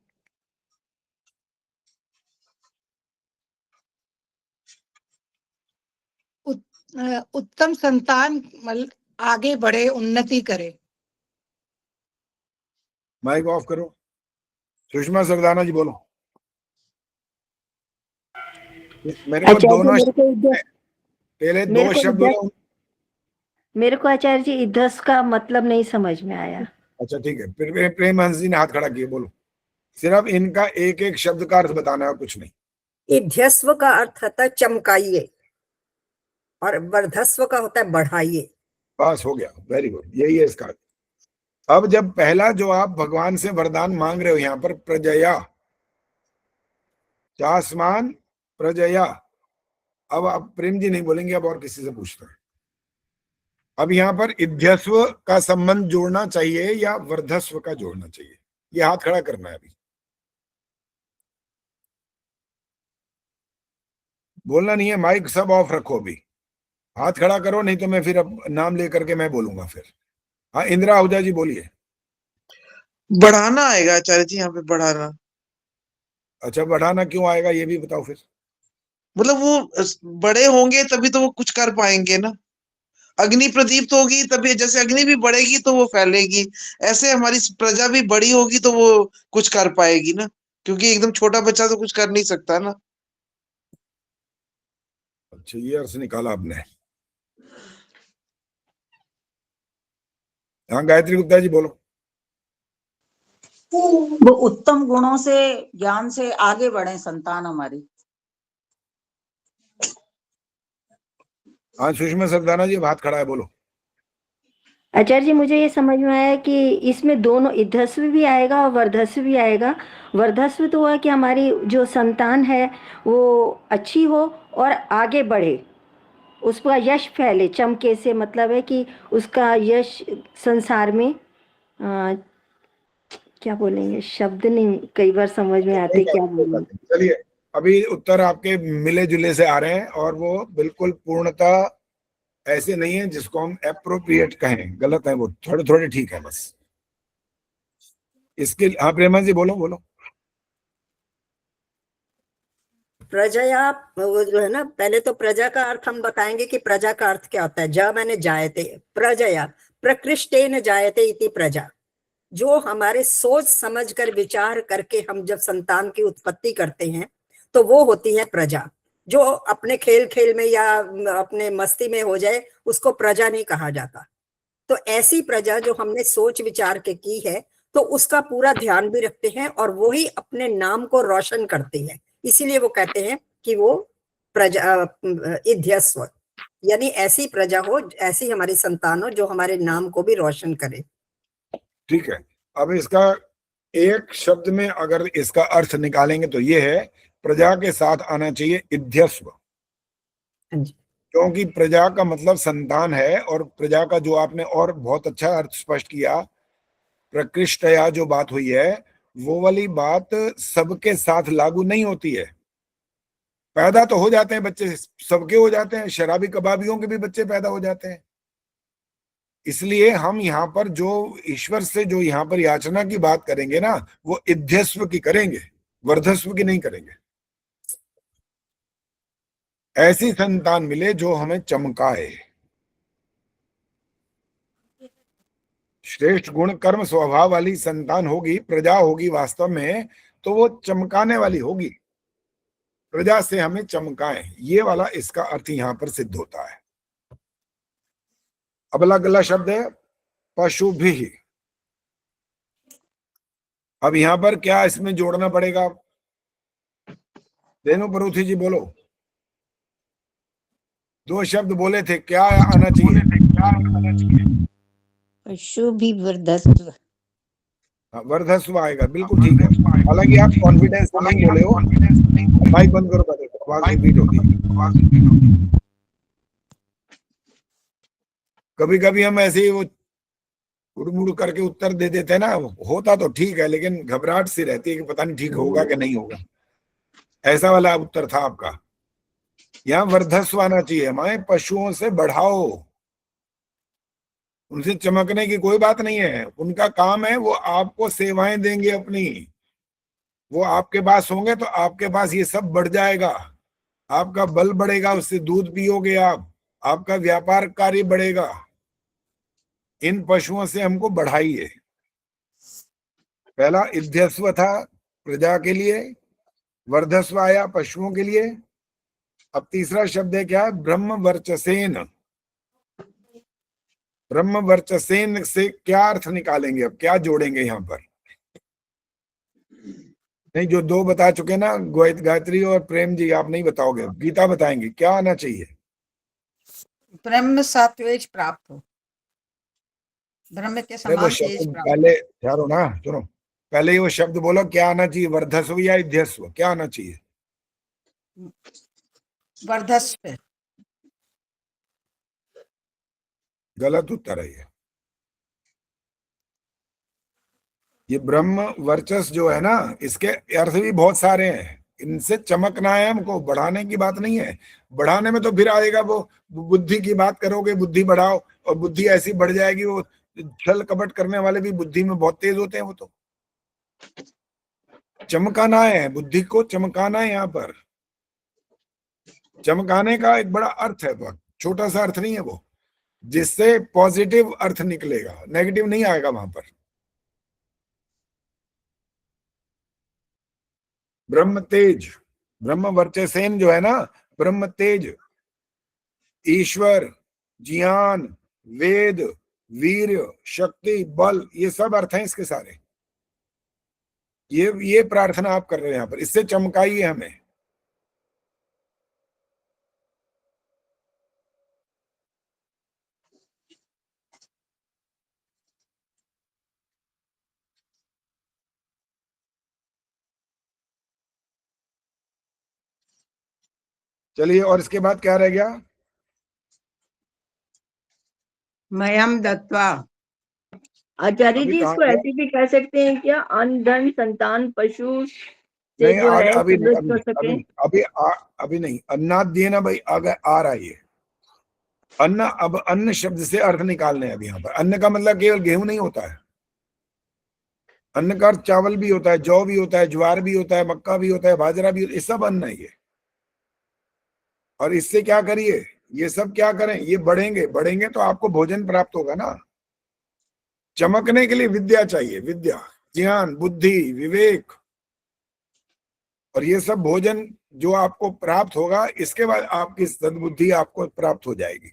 उत्तम संतान मतलब आगे बढ़े, उन्नति करे। माइक ऑफ करो। सुषमा सरदाना जी बोलो। मेरे को दोनों पहले दो शब्द बोलो। मेरे को आचार्य जी इधस का मतलब नहीं समझ में आया। अच्छा ठीक है, फिर प्रेम हंस जी ने हाथ खड़ा किया, बोलो। सिर्फ इनका एक एक शब्द का अर्थ बताना है, कुछ नहीं। इध्यस्व का अर्थ होता है चमकाइए और वर्धस्व का होता है बढ़ाइए। पास हो गया, वेरी गुड, यही है इसका। अब जब पहला जो आप भगवान से वरदान मांग रहे हो यहाँ पर, प्रजया चासमान प्रजया, अब आप प्रेम जी नहीं बोलेंगे, अब और किसी से पूछते हैं। अब यहाँ पर इध्यस्व का संबंध जोड़ना चाहिए या वर्धस्व का जोड़ना चाहिए, ये हाथ खड़ा करना है अभी। बोलना नहीं है, माइक सब ऑफ रखो अभी, हाथ खड़ा करो, नहीं तो मैं फिर अब नाम लेकर के मैं बोलूंगा फिर। हाँ इंदिरा आहूजा जी बोलिए। बढ़ाना आएगा आचार्य जी, यहाँ पे बढ़ाना। अच्छा, बढ़ाना क्यों आएगा ये भी बताओ फिर। मतलब वो बड़े होंगे तभी तो वो कुछ कर पाएंगे ना। अग्नि प्रदीप्त होगी तभी, जैसे अग्नि भी बढ़ेगी तो वो फैलेगी, ऐसे हमारी प्रजा भी बड़ी होगी तो वो कुछ कर पाएगी ना, क्योंकि एकदम छोटा बच्चा तो कुछ कर नहीं सकता ना। अच्छा, ये अर्थ निकाला आपने। हाँ गायत्री गुप्ता जी बोलो। वो उत्तम गुणों से, ज्ञान से आगे बढ़े संतान हमारी। हाँ सुषमा सरदाना जी हाथ खड़ा है, बोलो। आचार्य जी मुझे ये समझ में आया कि इसमें दोनों इद्धस्व भी आएगा और वर्धस्व भी आएगा। वर्धस्व तो हुआ कि हमारी जो संतान है वो अच्छी हो और आगे बढ़े, उसका यश फैले, चमके से मतलब है कि उसका यश संसार में क्या बोलेंगे, शब्द नहीं कई बार समझ में आते क्या बोलेंगे। चलिए अभी उत्तर आपके मिले जुले से आ रहे हैं और वो बिल्कुल पूर्णता ऐसे नहीं है जिसको हम एप्रोप्रिएट कहें, गलत है वो, थोड़े थोड़े ठीक है बस इसके। हाँ प्रेमा जी बोलो बोलो। प्रजया, वो जो है ना, पहले तो प्रजा का अर्थ हम बताएंगे कि प्रजा का अर्थ क्या होता है। जा मैंने जायते, प्रजया, प्रकृष्टेन जायते इति प्रजा। जो हमारे सोच समझ कर विचार करके हम जब संतान की उत्पत्ति करते हैं तो वो होती है प्रजा। जो अपने खेल खेल में या अपने मस्ती में हो जाए उसको प्रजा नहीं कहा जाता। तो ऐसी प्रजा जो हमने सोच विचार के की है तो उसका पूरा ध्यान भी रखते हैं और वो ही अपने नाम को रोशन करती है। इसीलिए वो कहते हैं कि वो प्रजा इध्यस्व, यानी ऐसी प्रजा हो, ऐसी हमारी संतान हो जो हमारे नाम को भी रोशन करे। ठीक है, अब इसका एक शब्द में अगर इसका अर्थ निकालेंगे तो ये है, प्रजा के साथ आना चाहिए इध्यस्व, क्योंकि प्रजा का मतलब संतान है। और प्रजा का जो आपने और बहुत अच्छा अर्थ स्पष्ट किया, प्रकृष्टया जो बात हुई है वो वाली बात सबके साथ लागू नहीं होती है। पैदा तो हो जाते हैं बच्चे, सबके हो जाते हैं, शराबी कबाबियों के भी बच्चे पैदा हो जाते हैं। इसलिए हम यहाँ पर जो ईश्वर से जो यहाँ पर याचना की बात करेंगे ना, वो इध्यस्व की करेंगे, वर्धस्व की नहीं करेंगे। ऐसी संतान मिले जो हमें चमकाए। श्रेष्ठ गुण कर्म स्वभाव वाली संतान होगी, प्रजा होगी वास्तव में, तो वो चमकाने वाली होगी। प्रजा से हमें चमकाए, ये वाला इसका अर्थ यहाँ पर सिद्ध होता है। अब अगला शब्द है पशु भी। अब यहाँ पर क्या इसमें जोड़ना पड़ेगा? रेणु परूथी जी बोलो, दो शब्द बोले थे, क्या आना चाहिए? पशु भी वर्धस्व। वर्धस्व आएगा, बिल्कुल ठीक है। हालांकि आप कॉन्फिडेंस से नहीं बोले हो। माइक बंद करो, देखो आवाज रिपीट होती है। कभी कभी हम ऐसे ही वो उड़ करके उत्तर दे देते हैं ना, होता तो ठीक है लेकिन घबराहट सी रहती है कि पता नहीं ठीक होगा कि नहीं होगा। ऐसा वाला उत्तर था आपका। यहाँ वर्धस्व आना चाहिए, हमारे पशुओं से बढ़ाओ। उनसे चमकने की कोई बात नहीं है, उनका काम है वो आपको सेवाएं देंगे अपनी। वो आपके पास होंगे तो आपके पास ये सब बढ़ जाएगा, आपका बल बढ़ेगा, उससे दूध पियोगे आप, आपका व्यापार कार्य बढ़ेगा। इन पशुओं से हमको बढ़ाइए। पहला इध्यस्व था प्रजा के लिए, वर्धस्व आया पशुओं के लिए। अब तीसरा शब्द है क्या? ब्रह्म वर्चसेन। ब्रह्म वर्चसेन से क्या अर्थ निकालेंगे? अब क्या जोड़ेंगे यहाँ पर? नहीं, जो दो बता चुके ना, गायत्री और प्रेम जी, आप नहीं बताओगे, गीता बताएंगे क्या आना चाहिए? ब्रह्म सात्वेज प्राप्त हो, ब्रह्म के समान तेज प्राप्त। पहले ठहरो ना, सुनो, पहले ही वो शब्द बोलो, क्या आना चाहिए? वर्धस्व या इध्यस्व, क्या आना चाहिए? वर्धस्व। गलत उत्तर है ये ब्रह्म वर्चस जो है ना, इसके अर्थ भी बहुत सारे हैं। इनसे चमकना है हमको, बढ़ाने की बात नहीं है। बढ़ाने में तो फिर आएगा वो बुद्धि की बात करोगे, बुद्धि बढ़ाओ, और बुद्धि ऐसी बढ़ जाएगी, वो छल कपट करने वाले भी बुद्धि में बहुत तेज होते हैं। वो तो चमकाना है, बुद्धि को चमकाना है। यहाँ पर चमकाने का एक बड़ा अर्थ है, बहुत छोटा सा अर्थ नहीं है वो, जिससे पॉजिटिव अर्थ निकलेगा, नेगेटिव नहीं आएगा वहां पर। ब्रह्म तेज, ब्रह्म वर्चसेन जो है ना, ब्रह्म तेज, ईश्वर, ज्ञान, वेद, वीर्य, शक्ति, बल, ये सब अर्थ हैं इसके सारे। ये प्रार्थना आप कर रहे हैं यहाँ पर, इससे चमकाइए हमें। चलिए, और इसके बाद क्या रह गया? मयम दत्वा। आचार्य जी, इसको ऐसे भी कह सकते हैं क्या? अन्न धन संतान पशु से नहीं, जो है अभी समृद्ध कर सके? अभी नहीं। अन्नाद्य ना भाई, आगे आ रहा है अन्न। अब अन्न शब्द से अर्थ निकालने हैं अब यहाँ पर। अन्न का मतलब केवल गेहूं नहीं होता है। अन्न का अर्थ चावल भी होता है, जौ भी होता है, ज्वार भी होता है, मक्का भी होता है, बाजरा भी होता है, ये सब अन्न है ये। और इससे क्या करिए? ये सब क्या करें? ये बढ़ेंगे तो आपको भोजन प्राप्त होगा ना। चमकने के लिए विद्या चाहिए, विद्या, ज्ञान, बुद्धि, विवेक, और ये सब भोजन जो आपको प्राप्त होगा, इसके बाद आपकी सद्बुद्धि आपको प्राप्त हो जाएगी।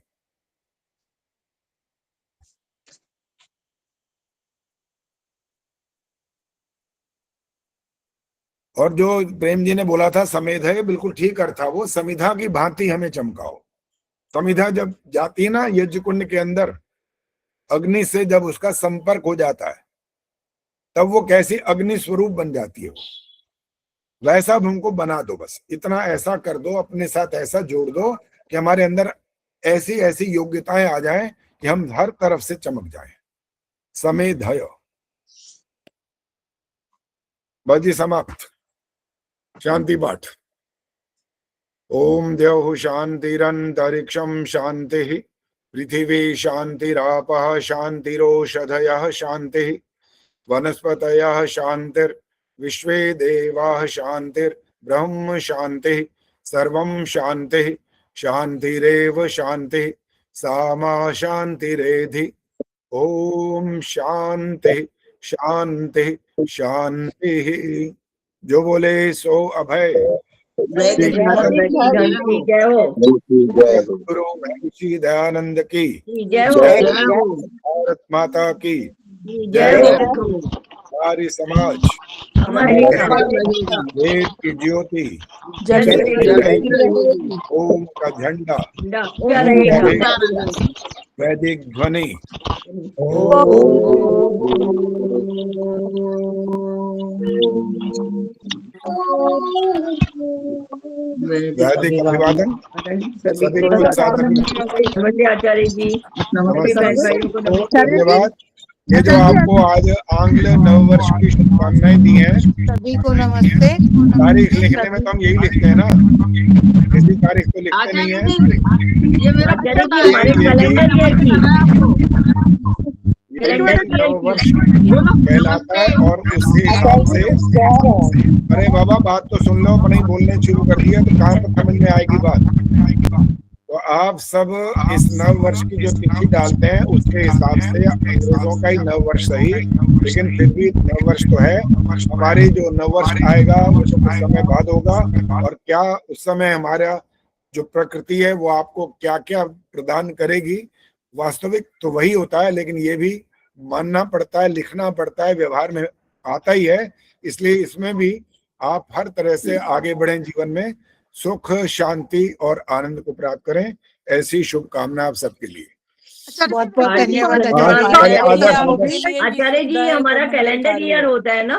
और जो प्रेम जी ने बोला था समेध है, बिल्कुल ठीक अर्थ था वो, समिधा की भांति हमें चमकाओ। समिधा जब जाती है ना यज्ञ कुंड के अंदर, अग्नि से जब उसका संपर्क हो जाता है, तब वो कैसी अग्नि स्वरूप बन जाती है, वैसा अब हमको बना दो। बस इतना ऐसा कर दो, अपने साथ ऐसा जोड़ दो कि हमारे अंदर ऐसी ऐसी योग्यताएं आ जाएं कि हम हर तरफ से चमक जाएं। समेधय। बाजी समाप्त। शांति पाठ। ओम द्यौः शांतिरन्तरिक्षं शांतिः, पृथिवी शांतिरापः शांतिरोषधयः शांतिः, वनस्पतयः शांतिर्विश्वे देवाः शांतिर्ब्रह्म शांतिः, सर्वं शांतिः शांतिरेव शांतिः, सा मा शांतिरेधि। ओम शांति शांति शांति। जो बोले सो अभय। गुरु महर्षि दयानंद की जय। भारत माता की जय। सारी समाज वेद की ज्योति, ओम का झंडा, वैदिक ध्वनि। वैदिक अभिवादन सभी को साथ नमस्ते आचार्य जी। धन्यवाद। ये जो आपको आज आंग्ल नववर्ष की शुभकामनाएं दी हैं, सभी को नमस्ते। तारीख लिखने में तो हम यही लिखते हैं ना, किसी तारीख को लिखते नहीं है। ये मेरा नववर्ष कहलाता है और उसके हिसाब से, अरे बाबा बात तो सुन लो, अपने ही बोलने शुरू कर दिया तो कहाँ तक समझ में आएगी बात। तो आप सब इस नव वर्ष की जो तिथि डालते हैं उसके हिसाब से, अंग्रेजों का ही नव वर्ष सही, लेकिन फिर भी नव वर्ष तो है। हमारी जो नव वर्ष आएगा वो तो कुछ समय बाद होगा, और क्या उस समय हमारा जो प्रकृति है वो आपको क्या क्या प्रदान करेगी, वास्तविक तो वही होता है, लेकिन ये भी मानना पड़ता है, लिखना पड़ता है, व्यवहार में आता ही है। इसलिए इसमें भी आप हर तरह से आगे बढ़ें, जीवन में सुख शांति और आनंद को प्राप्त करें, ऐसी शुभकामना आप सबके लिए। बहुत बहुत धन्यवाद आचार्य जी। हमारा कैलेंडर ईयर होता है ना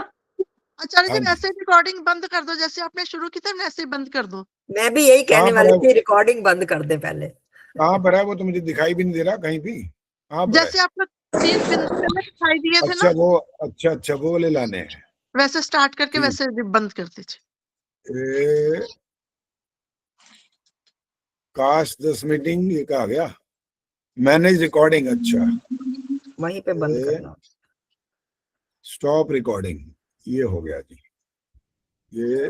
आचार्य जी? वैसे रिकॉर्डिंग बंद कर दो, जैसे आपने शुरू की थी वैसे ही बंद कर दो। मैं भी यही कहने वाली थी, रिकॉर्डिंग बंद कर दे पहले। कहाँ पर है वो तो मुझे दिखाई भी नहीं दे रहा कहीं भी। जैसे आपने 3 बिंदु दिखाई दिए थे अच्छा ना, वो अच्छा वो वाले लाने हैं, वैसे स्टार्ट करके वैसे बंद कर दीजिए। कास्ट दिस मीटिंग ये कहा गया, मैनेज रिकॉर्डिंग। अच्छा वहीं पे बंद करना, स्टॉप रिकॉर्डिंग, ये हो गया जी। ये